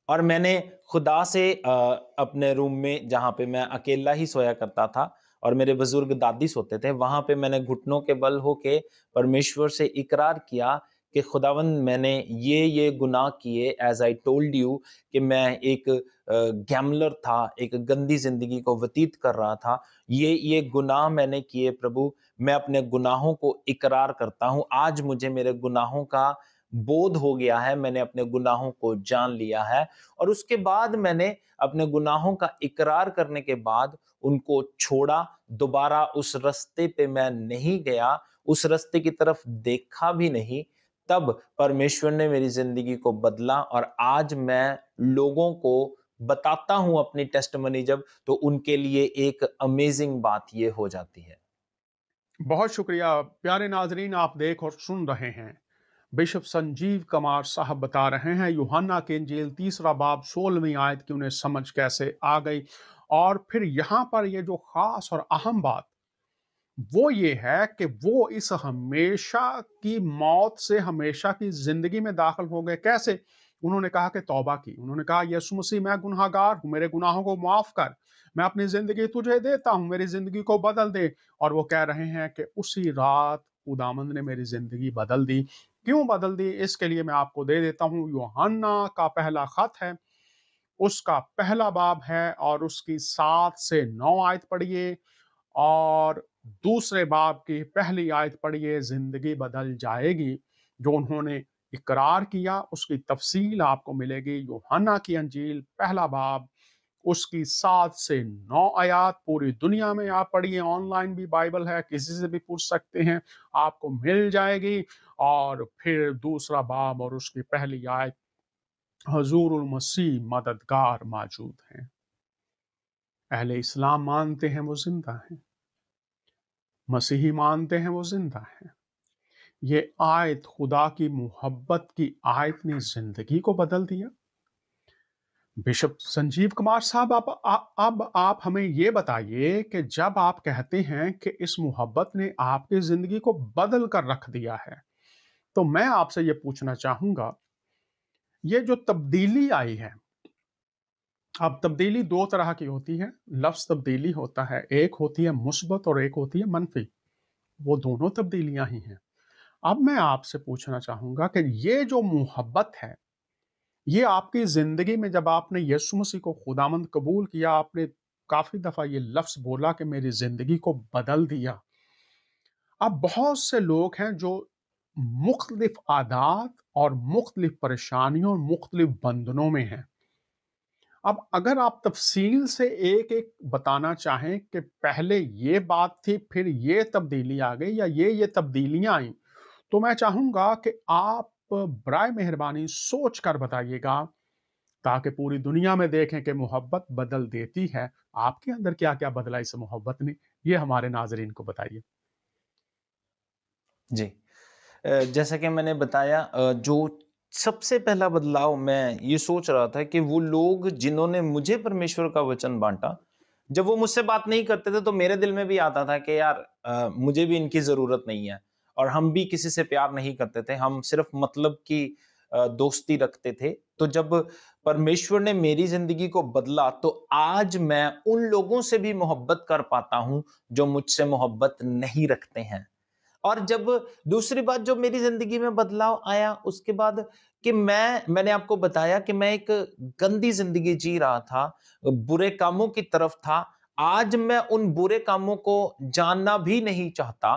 और मैंने खुदा से अपने रूम में, जहाँ पे मैं अकेला ही सोया करता था और मेरे बुज़ुर्ग दादी सोते थे, वहाँ पे मैंने घुटनों के बल होके परमेश्वर से इकरार किया कि खुदावंद, मैंने ये गुनाह किए, एज़ आई टोल्ड यू, कि मैं एक गैम्बलर था, एक गंदी ज़िंदगी को व्यतीत कर रहा था। ये गुनाह मैंने किए प्रभु, मैं अपने गुनाहों को इकरार करता हूँ। आज मुझे मेरे गुनाहों का बोध हो गया है, मैंने अपने गुनाहों को जान लिया है, और उसके बाद मैंने अपने गुनाहों का इकरार करने के बाद उनको छोड़ा, दोबारा उस रास्ते पे मैं नहीं गया, उस रास्ते की तरफ देखा भी नहीं। तब परमेश्वर ने मेरी ज़िंदगी को बदला, और आज मैं लोगों को बताता हूँ अपनी टेस्टिमनी जब, तो उनके लिए एक अमेज़िंग बात ये हो जाती है। बहुत शुक्रिया। प्यारे नाज़रीन आप देख और सुन रहे हैं। बिशप संजीव कमार साहब बता रहे हैं यूहन्ना की इंजील 3 बाब 16वीं आयत की उन्हें समझ कैसे आ गई। और फिर यहाँ पर ये जो ख़ास और अहम बात वो ये है कि वो इस हमेशा की मौत से हमेशा की ज़िंदगी में दाखिल हो गए। कैसे? उन्होंने कहा कि तौबा की। उन्होंने कहा यीशु मसीह मैं गुनहगार हूँ, मेरे गुनाहों को माफ़ कर। मैं अपनी ज़िंदगी तुझे देता हूँ, मेरी ज़िंदगी को बदल दे। और वो कह रहे हैं कि उसी रात खुदावंद ने मेरी ज़िंदगी बदल दी। क्यों बदल दी? इसके लिए मैं आपको दे देता हूँ। यूहन्ना का पहला खत है, उसका पहला बाब है और उसकी 7 से 9 आयत पढ़िए और दूसरे बाब की पहली आयत पढ़िए, ज़िंदगी बदल जाएगी। जो उन्होंने इकरार किया, उसकी तफ़सील आपको मिलेगी। यूहन्ना की अंजील पहला बाब उसकी 7 से 9 आयात पूरी दुनिया में आप पढ़िए, ऑनलाइन भी बाइबल है, किसी से भी पूछ सकते हैं, आपको मिल जाएगी। और फिर दूसरा बाब और उसकी पहली आयत, हजूरुल मसीह मददगार मौजूद हैं। अहले इस्लाम मानते हैं वो जिंदा हैं, मसीही मानते हैं वो जिंदा हैं। ये आयत खुदा की मोहब्बत की आयत ने जिंदगी को बदल दिया। बिशप संजीव कुमार साहब, अब आप हमें ये बताइए कि जब आप कहते हैं कि इस मोहब्बत ने आपकी जिंदगी को बदल कर रख दिया है, तो मैं आपसे ये पूछना चाहूंगा, ये जो तब्दीली आई है, अब तब्दीली दो तरह की होती है। लफ्ज तब्दीली होता है, एक होती है मुस्बत और एक होती है मनफी। वो दोनों तब्दीलियां ही हैं। अब मैं आपसे पूछना चाहूंगा कि ये जो मोहब्बत है, ये आपकी जिंदगी में जब आपने यीशु मसीह को खुदामंद कबूल किया, आपने काफी दफा ये लफ्ज बोला कि मेरी जिंदगी को बदल दिया। अब बहुत से लोग हैं जो मुख्तलिफ आदात और मुख्तलिफ परेशानियों और मुख्तलिफ बंधनों में हैं। अब अगर आप तफसील से एक एक बताना चाहें कि पहले ये बात थी, फिर ये तब्दीली आ गई, या ये तब्दीलियां आई, तो मैं चाहूंगा कि आप बराए मेहरबानी सोच कर बताइएगा, ताकि पूरी दुनिया में देखें कि मोहब्बत बदल देती है। आपके अंदर क्या क्या बदला इस मोहब्बत ने, ये हमारे नाजरीन को बताइए। जी। जैसा कि मैंने बताया, जो सबसे पहला बदलाव मैं ये सोच रहा था कि वो लोग जिन्होंने मुझे परमेश्वर का वचन बाँटा, जब वो मुझसे बात नहीं करते थे तो मेरे दिल में भी आता था कि यार, मुझे भी इनकी ज़रूरत नहीं है, और हम भी किसी से प्यार नहीं करते थे, हम सिर्फ़ मतलब की दोस्ती रखते थे। तो जब परमेश्वर ने मेरी ज़िंदगी को बदला, तो आज मैं उन लोगों से भी मोहब्बत कर पाता हूँ, जो मुझसे मोहब्बत नहीं रखते हैं। और जब दूसरी बात जो मेरी ज़िंदगी में बदलाव आया उसके बाद, कि मैंने आपको बताया कि मैं एक गंदी ज़िंदगी जी रहा था, बुरे कामों की तरफ था। आज मैं उन बुरे कामों को जानना भी नहीं चाहता।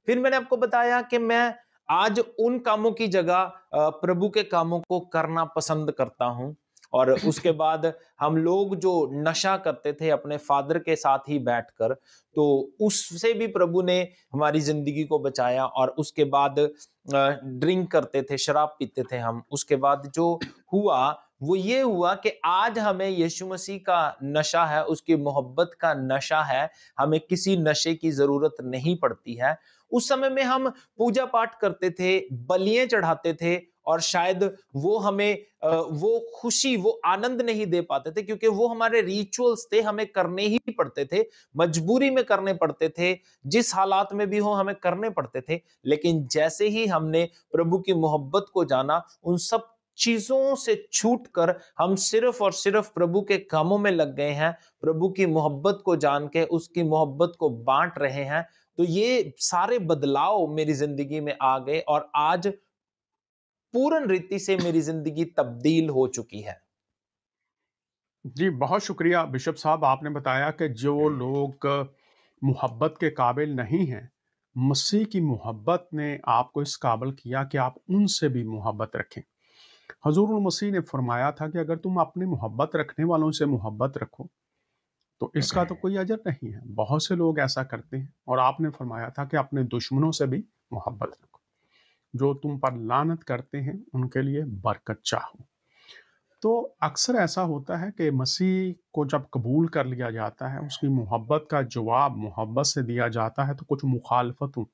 फिर मैंने आपको बताया कि मैं आज उन कामों की जगह प्रभु के कामों को करना पसंद करता हूँ। और उसके बाद हम लोग जो नशा करते थे अपने फादर के साथ ही बैठकर, तो उससे भी प्रभु ने हमारी ज़िंदगी को बचाया। और उसके बाद ड्रिंक करते थे, शराब पीते थे हम। उसके बाद जो हुआ, वो ये हुआ कि आज हमें यीशु मसीह का नशा है, उसकी मोहब्बत का नशा है, हमें किसी नशे की ज़रूरत नहीं पड़ती है। उस समय में हम पूजा-पाठ करते थे, बलियाँ चढ़ाते थे, और शायद वो हमें वो खुशी, वो आनंद नहीं दे पाते थे, क्योंकि वो हमारे रिचुअल्स थे, हमें करने ही पड़ते थे, मजबूरी में करने पड़ते थे, जिस हालात में भी हो हमें करने पड़ते थे। लेकिन जैसे ही हमने प्रभु की मोहब्बत को जाना, उन सब चीजों से छूटकर हम सिर्फ और सिर्फ प्रभु के कामों में लग गए हैं, प्रभु की मोहब्बत को जान के उसकी मोहब्बत को बांट रहे हैं। तो ये सारे बदलाव मेरी जिंदगी में आ गए, और आज पूर्ण रीति से मेरी जिंदगी तब्दील हो चुकी है। जी, बहुत शुक्रिया बिशप साहब, आपने बताया कि जो लोग मोहब्बत के काबिल नहीं हैं, मसीह की मोहब्बत ने आपको इस काबिल किया कि आप उनसे भी मोहब्बत रखें। हजूरुल मसीह ने फरमाया था कि अगर तुम अपने मोहब्बत रखने वालों से मोहब्बत रखो, तो इसका तो कोई अजर नहीं है। बहुत से लोग ऐसा करते हैं, और आपने फरमाया था कि अपने दुश्मनों से भी मोहब्बत रखो, जो तुम पर लानत करते हैं उनके लिए बरकत चाहो। तो अक्सर ऐसा होता है कि मसीह को जब कबूल कर लिया जाता है, उसकी मोहब्बत का जवाब मोहब्बत से दिया जाता है, तो कुछ मुखालफतों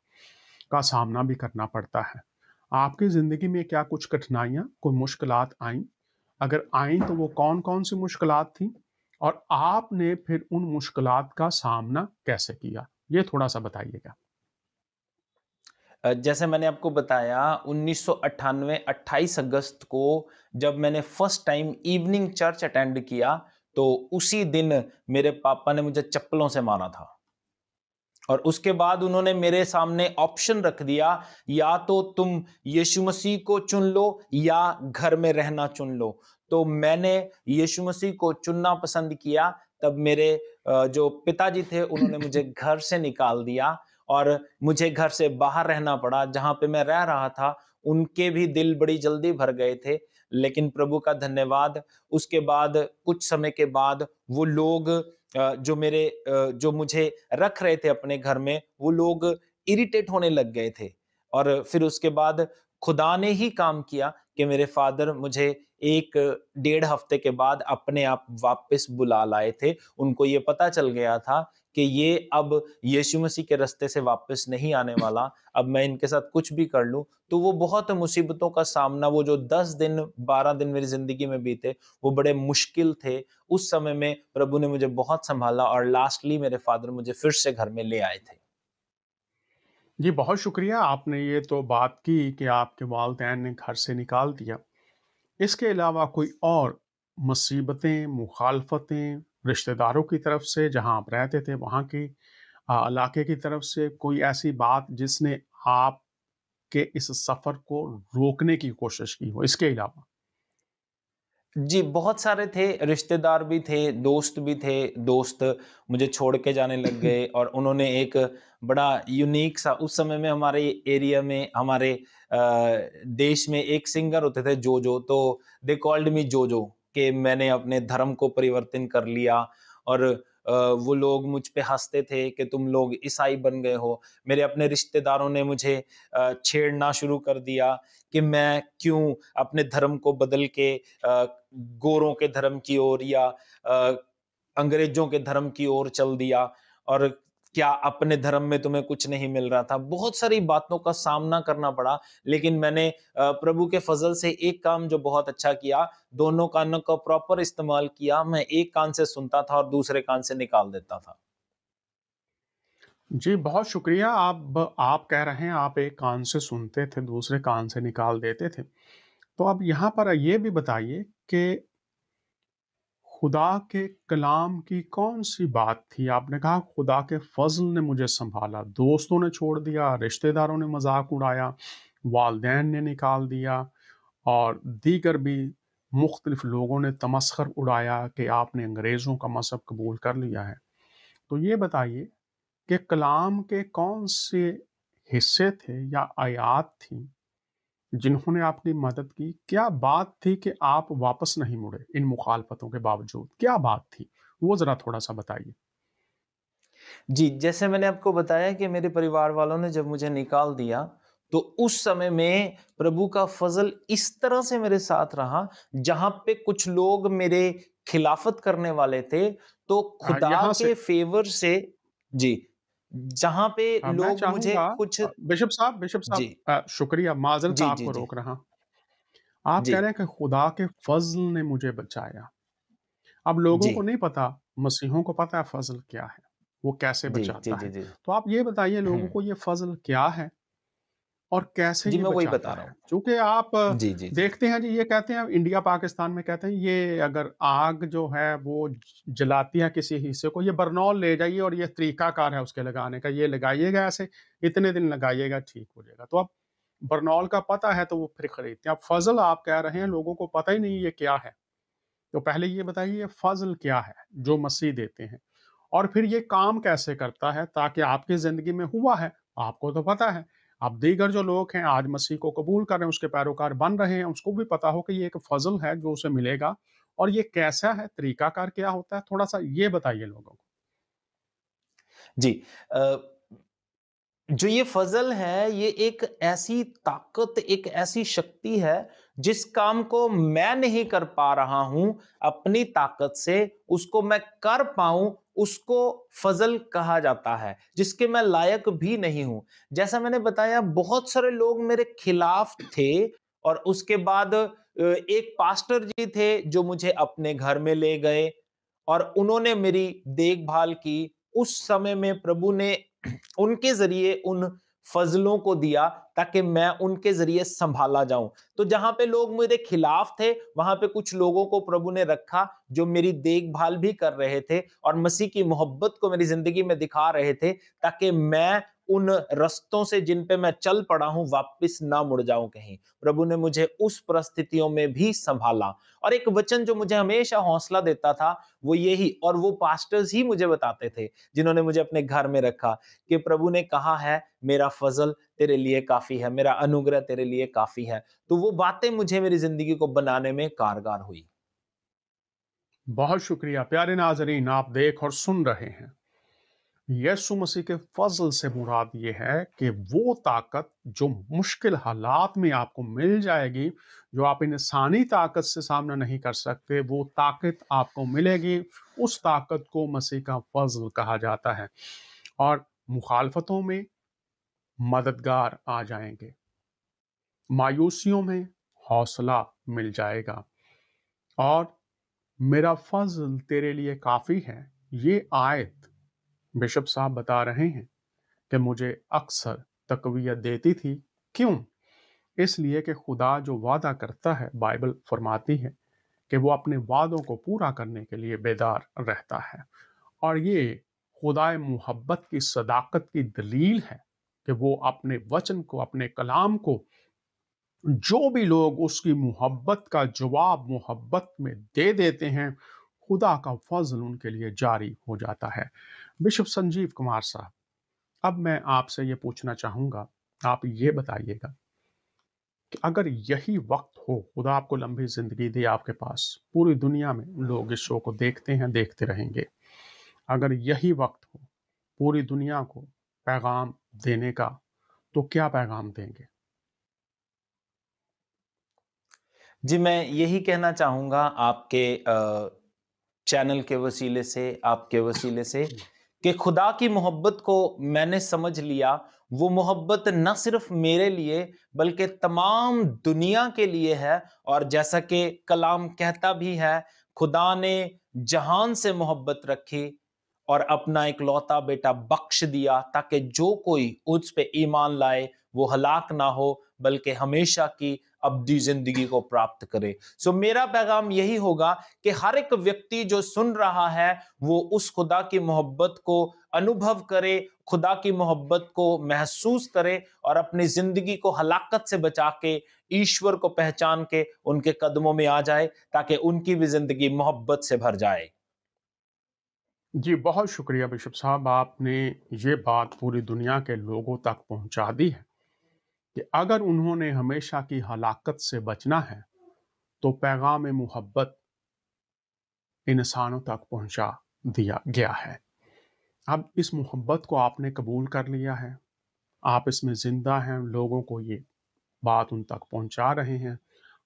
का सामना भी करना पड़ता है। आपकी ज़िंदगी में क्या कुछ कठिनाइयाँ, कोई मुश्किलात आईं? अगर आईं तो वो कौन-कौन सी मुश्किलात थीं? और आपने फिर उन मुश्किलात का सामना कैसे किया? ये थोड़ा-सा बताइएगा। जैसे मैंने आपको बताया, 1998 28 अगस्त को जब मैंने first time evening church attend किया, तो उसी दिन मेरे पापा ने मुझे चप्पलों से मारा था। और उसके बाद उन्होंने मेरे सामने ऑप्शन रख दिया, या तो तुम यीशु मसीह को चुन लो या घर में रहना चुन लो। तो मैंने यीशु मसीह को चुनना पसंद किया। तब मेरे जो पिताजी थे उन्होंने मुझे घर से निकाल दिया, और मुझे घर से बाहर रहना पड़ा। जहाँ पे मैं रह रहा था उनके भी दिल बड़ी जल्दी भर गए थे। लेकिन प्रभु का धन्यवाद, उसके बाद कुछ समय के बाद वो लोग जो मुझे रख रहे थे अपने घर में, वो लोग इरिटेट होने लग गए थे। और फिर उसके बाद खुदा ने ही काम किया कि मेरे फादर मुझे 1 डेढ़ हफ्ते के बाद अपने आप वापस बुला लाए थे। उनको ये पता चल गया था कि ये अब यीशु मसीह के रास्ते से वापस नहीं आने वाला। अब मैं इनके साथ कुछ भी कर लूँ, तो वो बहुत मुसीबतों का सामना, वो जो 10 दिन, 12 दिन मेरी ज़िंदगी में बीते, वो बड़े मुश्किल थे। उस समय में प्रभु ने मुझे बहुत सँभाला और लास्टली मेरे फादर मुझे फिर से घर में ले आए थे। जी, बहुत शुक्रिया। आपने ये तो बात की कि आपके वालिदैन ने घर से निकाल दिया। इसके अलावा कोई और मुसीबतें, मुखालफतें, रिश्तेदारों की तरफ से जहाँ आप रहते थे वहाँ की इलाके की तरफ से कोई ऐसी बात जिसने आपके इस सफ़र को रोकने की कोशिश की हो, इसके अलावा? जी, बहुत सारे थे, रिश्तेदार भी थे, दोस्त भी थे। दोस्त मुझे छोड़ के जाने लग गए और उन्होंने एक बड़ा यूनिक सा, उस समय में हमारे एरिया में, हमारे देश में एक सिंगर होते थे जोजो, तो दे कॉल्ड मी जोजो, कि मैंने अपने धर्म को परिवर्तन कर लिया। और वो लोग मुझ पे हँसते थे कि तुम लोग ईसाई बन गए हो। मेरे अपने रिश्तेदारों ने मुझे छेड़ना शुरू कर दिया कि मैं क्यों अपने धर्म को बदल के गोरों के धर्म की ओर या अंग्रेजों के धर्म की ओर चल दिया, और क्या अपने धर्म में तुम्हें कुछ नहीं मिल रहा था। बहुत सारी बातों का सामना करना पड़ा, लेकिन मैंने प्रभु के फजल से एक काम जो बहुत अच्छा किया, दोनों कानों का प्रॉपर इस्तेमाल किया। मैं एक कान से सुनता था और दूसरे कान से निकाल देता था। जी, बहुत शुक्रिया। आप कह रहे हैं आप एक कान से सुनते थे, दूसरे कान से निकाल देते थे। तो अब यहाँ पर ये भी बताइए कि खुदा के कलाम की कौन-सी बात थी? आपने कहा खुदा के फ़ज़ल ने मुझे सँभाला, दोस्तों ने छोड़ दिया, रिश्तेदारों ने मज़ाक उड़ाया, वालिदैन ने निकाल दिया और दीगर भी मुख्तलिफ़ लोगों ने तमस्खर उड़ाया कि आपने अंग्रेज़ों का मज़हब कबूल कर लिया है। तो ये बताइए कि कलाम के कौन से हिस्से थे या आयत थीं जिन्होंने आपकी मदद की? क्या बात थी कि आप वापस नहीं मुड़े इन मुखालफतों के बावजूद? क्या बात थी? वो ज़रा थोड़ा-सा बताइए। जी, जैसे मैंने आपको बताया कि मेरे परिवार वालों ने जब मुझे निकाल दिया, तो उस समय में प्रभु का फ़ज़ल इस तरह से मेरे साथ रहा, जहाँ पे कुछ लोग मेरे खिलाफत करने वाले थे, तो खुदा यहाँ से के फ़ेवर से, जी, जहाँ पे मैं लोग मुझे चाहूँगा कुछ, बिशप साहब जी, शुक्रिया, माज़रत जी, जी, आपको जी, रोक रहा। आप जी, कह रहे हैं कि खुदा के फ़ज़ल ने मुझे बचाया। अब लोगों जी, को नहीं पता, मसीहों को पता है फ़ज़ल क्या है, वो कैसे जी, जी, बचाता जी, है। जी। तो आप ये बताइए हुँ, लोगों को ये फ़ज़ल क्या है? और कैसे जी, ये मैं वही बचाता बता रहा है? हूँ। चूँकि आप जी, जी, जी। देखते हैं जी, ये कहते हैं इंडिया पाकिस्तान में कहते हैं ये अगर आग जो है वो जलाती है किसी हिस्से को, ये बरनौल ले जाइए और ये तरीकाकार है उसके लगाने का, ये लगाइएगा ऐसे, इतने दिन लगाइएगा ठीक हो जाएगा। तो अब बरनौल का पता है तो वो फिर खरीदते हैं। अब फ़ज़ल आप कह रहे हैं लोगों को पता ही नहीं ये क्या है। तो पहले ये बताइए ये फ़ज़ल क्या है जो मसीह देते हैं? और फिर ये काम कैसे करता है ताकि आपकी ज़िंदगी में हुआ है, आपको तो पता है। अब दीगर जो लोग हैं आज मसीह को कबूल कर रहे हैं, उसके पैरोकार बन रहे हैं, उसको भी पता हो कि ये एक फ़ज़ल है जो उसे मिलेगा और ये कैसा है, तरीकाकार क्या होता है? थोड़ा-सा ये बताइए लोगों को। जी, अ जो ये फ़ज़ल है, ये एक ऐसी ताकत, एक ऐसी शक्ति है, जिस काम को मैं नहीं कर पा रहा हूँ अपनी ताकत से, उसको मैं कर पाऊँ, उसको फ़ज़ल कहा जाता है, जिसके मैं लायक भी नहीं हूँ। जैसा मैंने बताया, बहुत सारे लोग मेरे खिलाफ थे और उसके बाद एक पास्टर जी थे, जो मुझे अपने घर में ले गए और उन्होंने मेरी देखभाल की। उस समय में प्रभु ने उनके ज़रिए उन फ़ज़लों को दिया, ताकि मैं उनके ज़रिए सँभाला जाऊँ। तो जहाँ पे लोग मेरे खिलाफ थे, वहाँ पे कुछ लोगों को प्रभु ने रखा, जो मेरी देखभाल भी कर रहे थे और मसीह की मोहब्बत को मेरी ज़िंदगी में दिखा रहे थे, ताकि मैं उन रास्तों से जिन पे मैं चल पड़ा हूं वापस ना मुड़ जाऊं कहीं। प्रभु ने मुझे उस परिस्थितियों में भी संभाला। और एक वचन जो मुझे हमेशा हौसला देता था वो यही, और वो पास्टर्स ही मुझे बताते थे जिन्होंने मुझे अपने घर में रखा, कि प्रभु ने कहा है मेरा फजल तेरे लिए काफी है, मेरा अनुग्रह तेरे लिए काफी है। तो वो बातें मुझे मेरी जिंदगी को बनाने में कारगर हुई। बहुत शुक्रिया प्यारे नाजरीन, आप देख और सुन रहे हैं। यीशु मसीह के फजल से मुराद ये है कि वो ताकत जो मुश्किल हालात में आपको मिल जाएगी, जो आप इंसानी ताकत से सामना नहीं कर सकते, वो ताकत आपको मिलेगी। उस ताकत को मसीह का फजल कहा जाता है। और मुखालफतों में मददगार आ जाएंगे, मायूसियों में हौसला मिल जाएगा। और मेरा फजल तेरे लिए काफ़ी है, ये आयत बिशप साहब बता रहे हैं कि मुझे अक्सर तकवीत देती थी। क्यों? इसलिए कि खुदा जो वादा करता है, बाइबल फरमाती है कि वो अपने वादों को पूरा करने के लिए बेदार रहता है। और ये खुदाए मोहब्बत की सदाकत की दलील है कि वो अपने वचन को, अपने कलाम को, जो भी लोग उसकी मोहब्बत का जवाब मोहब्बत में दे देते हैं, खुदा का फजल उनके लिए जारी हो जाता है। बिशप संजीव कुमार साहब, अब मैं आपसे ये पूछना चाहूँगा, आप ये बताइएगा कि अगर यही वक्त हो, खुदा आपको लंबी ज़िंदगी दे आपके पास, पूरी दुनिया में लोग इस शो को देखते हैं, देखते रहेंगे। अगर यही वक्त हो पूरी दुनिया को पैगाम देने का, तो क्या पैगाम देंगे? जी, मैं यही कहना चाहूँगा आपके चैनल के वसीले से, आपके वसीले से, कि खुदा की मोहब्बत को मैंने समझ लिया। वो मोहब्बत न सिर्फ मेरे लिए बल्कि तमाम दुनिया के लिए है। और जैसा कि कलाम कहता भी है, खुदा ने जहान से मोहब्बत रखी और अपना इकलौता बेटा बख्श दिया, ताकि जो कोई उस पे ईमान लाए वो हलाक ना हो बल्कि हमेशा की अब्दी जिंदगी को प्राप्त करे। सो मेरा पैगाम यही होगा कि हर एक व्यक्ति जो सुन रहा है वो उस खुदा की मोहब्बत को अनुभव करे, खुदा की मोहब्बत को महसूस करे और अपनी जिंदगी को हलाकत से बचा के ईश्वर को पहचान के उनके कदमों में आ जाए, ताकि उनकी भी जिंदगी मोहब्बत से भर जाए। जी, बहुत शुक्रिया बिशप साहब, आपने ये बात पूरी दुनिया के लोगों तक पहुंचा दी है कि अगर उन्होंने हमेशा की हलाकत से बचना है, तो पैगाम मोहब्बत इंसानों तक पहुंचा दिया गया है। अब इस मोहब्बत को आपने कबूल कर लिया है, आप इसमें ज़िंदा हैं, लोगों को ये बात उन तक पहुंचा रहे हैं।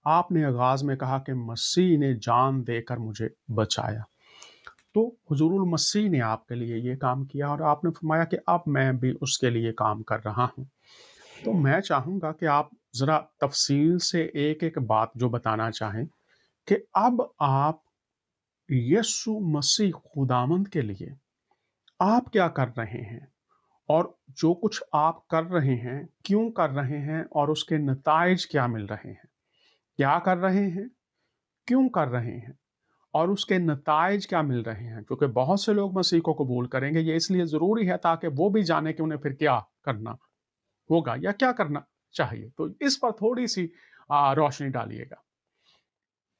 आपने आगाज़ में कहा कि मसीह ने जान देकर मुझे बचाया, तो हुजूरुल मसीह ने आपके लिए ये काम किया और आपने फरमाया कि अब मैं भी उसके लिए काम कर रहा हूँ। तो मैं चाहूँगा कि आप ज़रा तफ़सील से एक-एक बात जो बताना चाहें कि अब आप यीशु मसीह खुदावंद के लिए आप क्या कर रहे हैं? और जो कुछ आप कर रहे हैं, क्यों कर रहे हैं और उसके नताइज क्या मिल रहे हैं? क्या कर रहे हैं? क्यों कर रहे हैं? और उसके नताइज क्या मिल रहे हैं? क्योंकि बहुत से लोग मसीह को कबूल करेंगे, ये इसलिए ज़रूरी है ताकि वो भी जाने कि उन्हें फिर क्या करना होगा या क्या करना चाहिए। तो इस पर थोड़ी-सी रोशनी डालिएगा।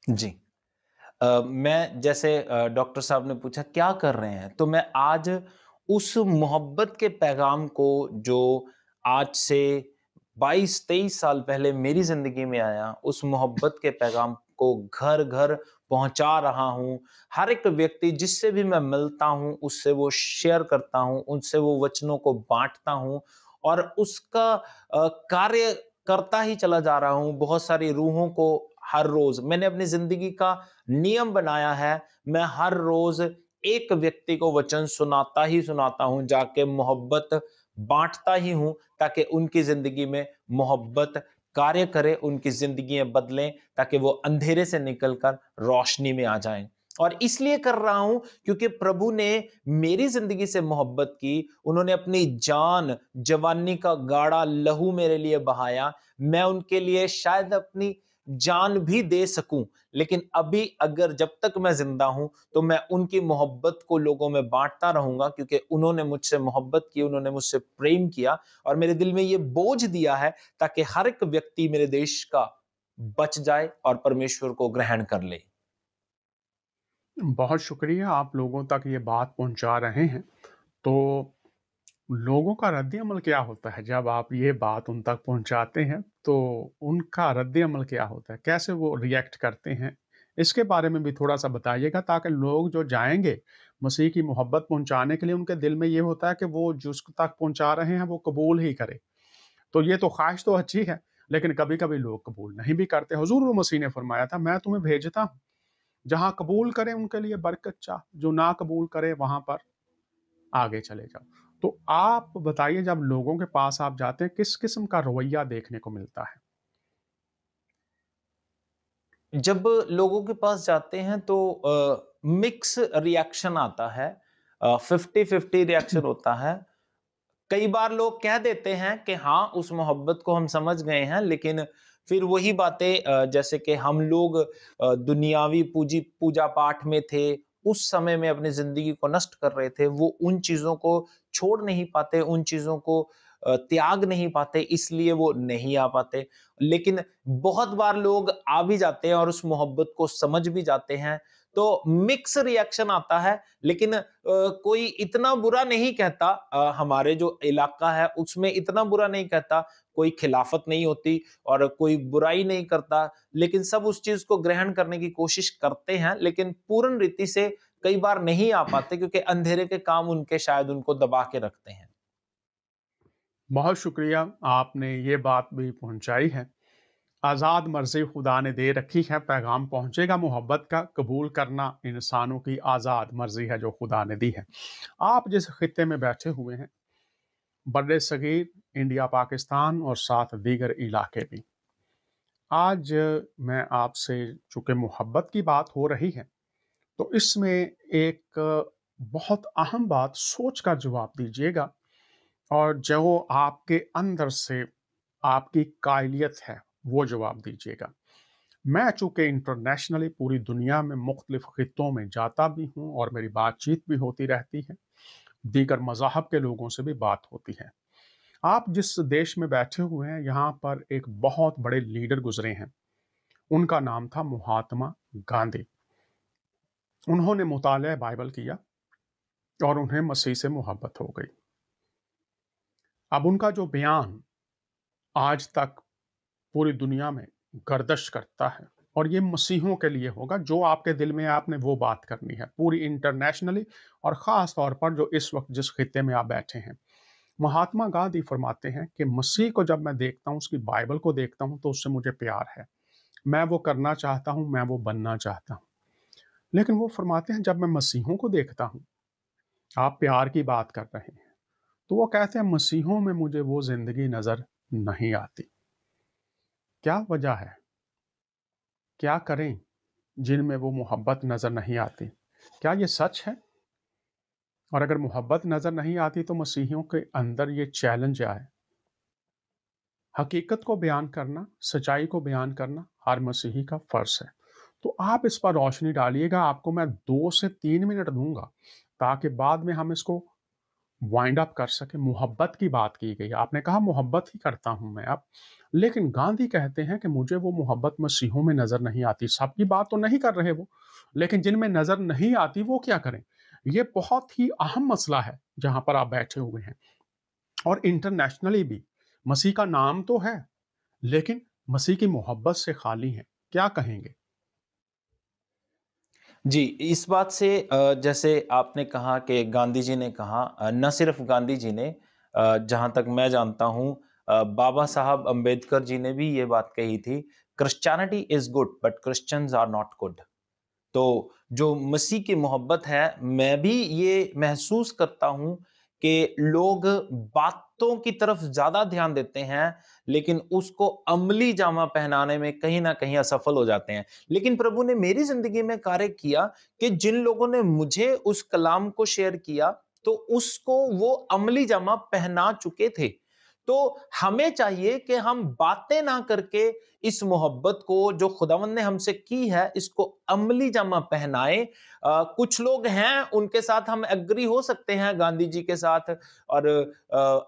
जी। मैं जैसे डॉक्टर साहब ने पूछा क्या कर रहे हैं, तो मैं आज उस मोहब्बत के पैगाम को जो आज से 22-23 साल पहले मेरी जिंदगी में आया, उस मोहब्बत के पैगाम को घर घर पहुंचा रहा हूं। हर एक व्यक्ति जिससे भी मैं मिलता हूं उससे वो शेयर करता हूं, उनसे वो वचनों को बांटता हूं और उसका कार्य करता ही चला जा रहा हूं। बहुत सारी रूहों को हर रोज मैंने अपनी जिंदगी का नियम बनाया है, मैं हर रोज एक व्यक्ति को वचन सुनाता ही सुनाता हूं, जाके मोहब्बत बांटता ही हूं, ताकि उनकी जिंदगी में मोहब्बत कार्य करे, उनकी जिंदगियां बदलें, ताकि वो अंधेरे से निकलकर रोशनी में आ जाएं। और इसलिए कर रहा हूं क्योंकि प्रभु ने मेरी जिंदगी से मोहब्बत की, उन्होंने अपनी जान, जवानी का गाढ़ा लहू मेरे लिए बहाया। मैं उनके लिए शायद अपनी जान भी दे सकूं, लेकिन अभी अगर जब तक मैं जिंदा हूं तो मैं उनकी मोहब्बत को लोगों में बांटता रहूंगा, क्योंकि उन्होंने मुझसे मोहब्बत की, उन्होंने मुझसे प्रेम किया और मेरे दिल में ये बोझ दिया है ताकि हर एक व्यक्ति मेरे देश का बच जाए और परमेश्वर को ग्रहण कर ले। बहुत शुक्रिया, आप लोगों तक ये बात पहुंचा रहे हैं। तो लोगों का रद्द-ए-अमल क्या होता है जब आप ये बात उन तक पहुंचाते हैं? तो उनका रद्द-ए-अमल क्या होता है? कैसे वो रिएक्ट करते हैं? इसके बारे में भी थोड़ा-सा बताइएगा, ताकि लोग जो जाएँगे मसीह की मोहब्बत पहुंचाने के लिए, उनके दिल में ये होता है कि वो जिस तक पहुंचा रहे हैं वो कबूल ही करे। तो ये तो ख़्वाहिश तो अच्छी है, लेकिन कभी-कभी लोग कबूल नहीं भी करते। हुज़ूर मसीह ने फरमाया था, मैं तुम्हें भेजता हूँ, जहाँ कबूल करें उनके लिए बरकत चाह, जो ना कबूल करे वहाँ पर आगे चले जाओ। तो आप बताइए, जब लोगों के पास आप जाते हैं, किस किस्म का रवैया देखने को मिलता है? जब लोगों के पास जाते हैं तो मिक्स रिएक्शन आता है, 50-50 रिएक्शन होता है। कई बार लोग कह देते हैं कि हाँ, उस मोहब्बत को हम समझ गए हैं, लेकिन फिर वही बातें, जैसे कि हम लोग दुनियावी पूजा पाठ में थे, उस समय में अपनी ज़िंदगी को नष्ट कर रहे थे, वो उन चीज़ों को छोड़ नहीं पाते, उन चीज़ों को त्याग नहीं पाते, इसलिए वो नहीं आ पाते। लेकिन बहुत बार लोग आ भी जाते हैं और उस मोहब्बत को समझ भी जाते हैं, तो मिक्स रिएक्शन आता है। लेकिन कोई इतना बुरा नहीं कहता, हमारे जो इलाका है उसमें इतना बुरा नहीं कहता, कोई खिलाफत नहीं होती और कोई बुराई नहीं करता, लेकिन सब उस चीज को ग्रहण करने की कोशिश करते हैं, लेकिन पूर्ण रीति से कई बार नहीं आ पाते, क्योंकि अंधेरे के काम उनके शायद उनको दबा के रखते हैं। बहुत शुक्रिया, आपने ये बात भी पहुँचाई है। आज़ाद मर्ज़ी खुदा ने दे रखी है, पैगाम पहुँचेगा मोहब्बत का, कबूल करना इंसानों की आज़ाद मर्ज़ी है जो खुदा ने दी है। आप जिस खित्ते में बैठे हुए हैं, बर्र-ए-सग़ीर, इंडिया, पाकिस्तान और साथ दीगर इलाके भी। आज मैं आपसे, चूँकि मोहब्बत की बात हो रही है, तो इसमें एक बहुत अहम बात सोच का जवाब दीजिएगा, और जो आपके अंदर से आपकी कायलियत है, वो जवाब दीजिएगा। मैं चूँकि इंटरनेशनली पूरी दुनिया में मुख्तलिफ़ खित्तों में जाता भी हूँ और मेरी बातचीत भी होती रहती है, दीगर मज़ाहब के लोगों से भी बात होती है। आप जिस देश में बैठे हुए हैं, यहाँ पर एक बहुत बड़े लीडर गुज़रे हैं, उनका नाम था महात्मा गांधी। उन्होंने मुताले बाइबल किया और उन्हें मसीह से मोहब्बत हो गई। अब उनका जो बयान आज तक पूरी दुनिया में गर्दिश करता है, और ये मसीहों के लिए होगा, जो आपके दिल में है आपने वो बात करनी है, पूरी इंटरनेशनली, और ख़ास तौर पर जो इस वक्त जिस खित्ते में आप बैठे हैं। महात्मा गांधी फरमाते हैं कि मसीह को जब मैं देखता हूँ, उसकी बाइबल को देखता हूँ, तो उससे मुझे प्यार है। मैं वो करना चाहता हूँ, मैं वो बनना चाहता हूँ। लेकिन वो फरमाते हैं, जब मैं मसीहों को देखता हूँ, आप प्यार की बात कर रहे हैं, तो वो कहते हैं मसीहों में मुझे वो ज़िंदगी नज़र नहीं आती। क्या वजह है? क्या करें जिनमें वो मोहब्बत नज़र नहीं आती? क्या ये सच है? और अगर मोहब्बत नज़र नहीं आती, तो मसीहियों के अंदर ये चैलेंज आए, हकीकत को बयान करना, सच्चाई को बयान करना हर मसीही का फ़र्ज़ है। तो आप इस पर रोशनी डालिएगा, आपको मैं 2 से 3 मिनट दूँगा, ताकि बाद में हम इसको वाइंड अप कर सकें। मोहब्बत की बात की गई, आपने कहा मोहब्बत ही करता हूँ मैं अब, लेकिन गांधी कहते हैं कि मुझे वो मोहब्बत मसीहों में नज़र नहीं आती। सबकी बात तो नहीं कर रहे वो, लेकिन जिनमें नज़र नहीं आती वो क्या करें? ये बहुत ही अहम मसला है जहाँ पर आप बैठे हुए हैं। और इंटरनेशनली भी मसीह का नाम तो है, लेकिन मसीह की मोहब्बत से खाली हैं। क्या कहेंगे? जी, इस बात से जैसे आपने कहा कि गांधी जी ने कहा, न सिर्फ गांधी जी ने, जहाँ तक मैं जानता हूँ, बाबा साहब अम्बेडकर जी ने भी ये बात कही थी, Christianity is good but Christians are not good. तो जो मसीह की मोहब्बत है, मैं भी ये महसूस करता हूँ कि लोग बातों की तरफ ज़्यादा ध्यान देते हैं, लेकिन उसको अमली जामा पहनाने में कहीं न कहीं असफल हो जाते हैं। लेकिन प्रभु ने मेरी ज़िंदगी में कार्य किया कि जिन लोगों ने मुझे उस कलाम को शेयर किया, तो उसको वो अमली जामा पहना चुके थे। तो हमें चाहिए कि हम बातें ना करके इस मोहब्बत को जो खुदावंद ने हमसे की है इसको अमली जामा पहनाएं। कुछ लोग हैं उनके साथ हम एग्री हो सकते हैं, गांधी जी के साथ और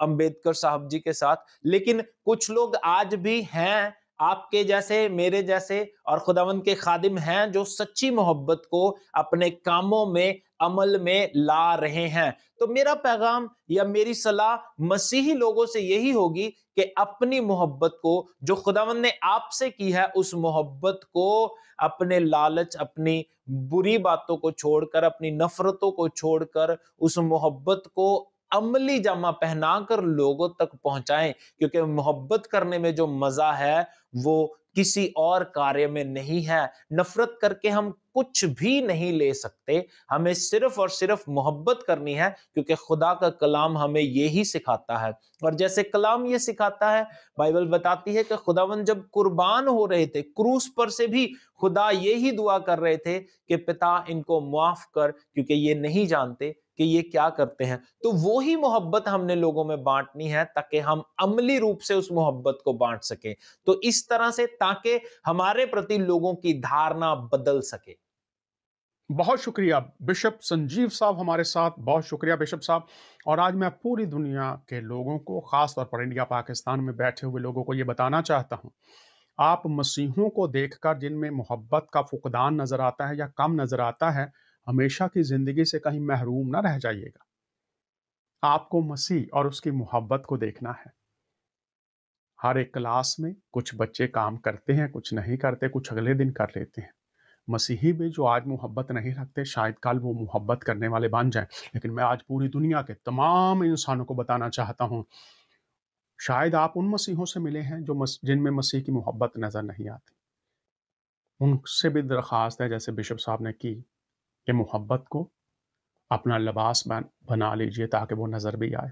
अंबेडकर साहब जी के साथ, लेकिन कुछ लोग आज भी हैं आपके जैसे मेरे जैसे और खुदावंद के खादिम हैं जो सच्ची मोहब्बत को अपने कामों में अमल में ला रहे हैं। तो मेरा पैगाम या मेरी सलाह मसीही लोगों से यही होगी कि अपनी मोहब्बत को जो खुदावंद ने आपसे की है उस मोहब्बत को अपने लालच, अपनी बुरी बातों को छोड़कर, अपनी नफरतों को छोड़कर उस मोहब्बत को अमली जामा पहनाकर लोगों तक पहुंचाएं, क्योंकि मोहब्बत करने में जो मजा है वो किसी और कार्य में नहीं है। नफरत करके हम कुछ भी नहीं ले सकते, हमें सिर्फ और सिर्फ मोहब्बत करनी है, क्योंकि खुदा का कलाम हमें यही सिखाता है। और जैसे कलाम ये सिखाता है, बाइबल बताती है कि खुदावन जब कुर्बान हो रहे थे क्रूस पर से भी खुदा यही दुआ कर रहे थे कि पिता इनको माफ कर, क्योंकि ये नहीं जानते कि ये क्या करते हैं। तो वो ही मोहब्बत हमने लोगों में बांटनी है ताकि हम अमली रूप से उस मोहब्बत को बांट सके। तो इस तरह से ताकि हमारे प्रति लोगों की धारणा बदल सके। बहुत शुक्रिया बिशप संजीव साहब हमारे साथ, बहुत शुक्रिया बिशप साहब। और आज मैं पूरी दुनिया के लोगों को, खास तौर पर इंडिया पाकिस्तान में बैठे हुए लोगों को ये बताना चाहता हूँ, आप मसीहों को देखकर जिनमें मोहब्बत का फुकदान नजर आता है या कम नजर आता है, हमेशा की जिंदगी से कहीं महरूम ना रह जाइएगा। आपको मसीह और उसकी मोहब्बत को देखना है। हर एक क्लास में कुछ बच्चे काम करते हैं, कुछ नहीं करते, कुछ अगले दिन कर लेते हैं। मसीही भी जो आज मोहब्बत नहीं रखते, शायद कल वो मोहब्बत करने वाले बन जाएं। लेकिन मैं आज पूरी दुनिया के तमाम इंसानों को बताना चाहता हूं, शायद आप उन मसीहों से मिले हैं जो जिनमें मसीह की मोहब्बत नजर नहीं आती। उनसे भी दरख्वास्त है, जैसे बिशप साहब ने की, कि मोहब्बत को अपना लिबास बना लीजिए ताकि वो नजर भी आए।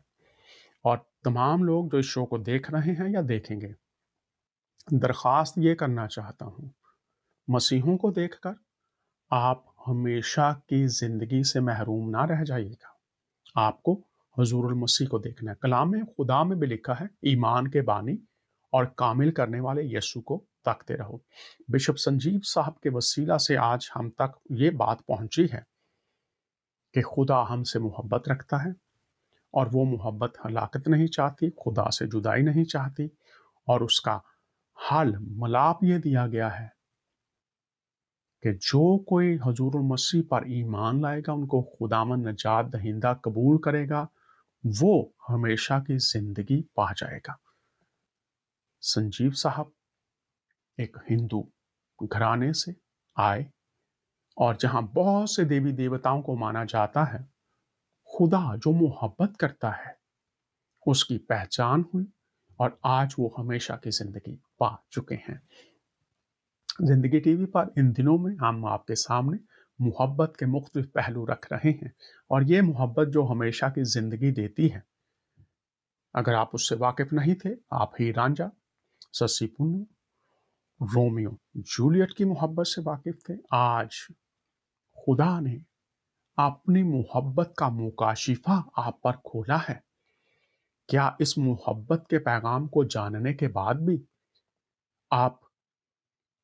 और तमाम लोग जो इस शो को देख रहे हैं या देखेंगे, दरख्वास्त ये करना चाहता हूं, मसीहों को देखकर आप हमेशा की जिंदगी से महरूम ना रह जाइएगा। आपको हुजूरुल मसीह को देखना है। कलाम में खुदा में भी लिखा है, ईमान के बानी और कामिल करने वाले यीशु को तकते रहो। बिशप संजीव साहब के वसीला से आज हम तक ये बात पहुंची है कि खुदा हमसे मोहब्बत रखता है और वो मोहब्बत हलाकत नहीं चाहती, खुदा से जुदाई नहीं चाहती। और उसका हल मलाप ये दिया गया है कि जो कोई हुजूरुल मसीह पर ईमान लाएगा, उनको खुदावन नजात दहिंदा कबूल करेगा, वो हमेशा की जिंदगी पा जाएगा। संजीव साहब एक हिंदू घराने से आए और जहां बहुत से देवी देवताओं को माना जाता है, खुदा जो मोहब्बत करता है उसकी पहचान हुई और आज वो हमेशा की जिंदगी पा चुके हैं। जिंदगी टीवी पर इन दिनों में हम आपके सामने मोहब्बत के मुख्तलिफ पहलू रख रहे हैं, और ये मोहब्बत जो हमेशा की जिंदगी देती है, अगर आप उससे वाकिफ नहीं थे, आप ही रांझा, सस्सी पुन्नू, रोमियो जूलियट की मोहब्बत से वाकिफ थे, आज खुदा ने अपनी मोहब्बत का मुकाशिफा आप पर खोला है। क्या इस मोहब्बत के पैगाम को जानने के बाद भी आप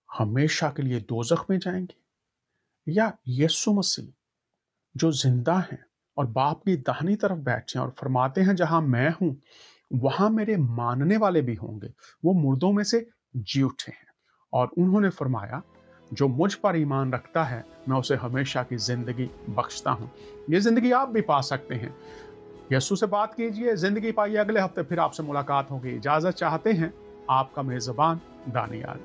हमेशा के लिए दोजख में जाएंगे, या यीशु मसीह जो जिंदा हैं और बाप की दाहिनी तरफ बैठे हैं और फरमाते हैं, जहां मैं हूं वहां मेरे मानने वाले भी होंगे, वो मुर्दों में से जी उठे हैं। और उन्होंने फरमाया, जो मुझ पर ईमान रखता है मैं उसे हमेशा की जिंदगी बख्शता हूं। ये जिंदगी आप भी पा सकते हैं। यीशु से बात कीजिए, जिंदगी पाइए। अगले हफ्ते फिर आपसे मुलाकात होगी। इजाजत चाहते हैं आपका मेजबान दानियाल।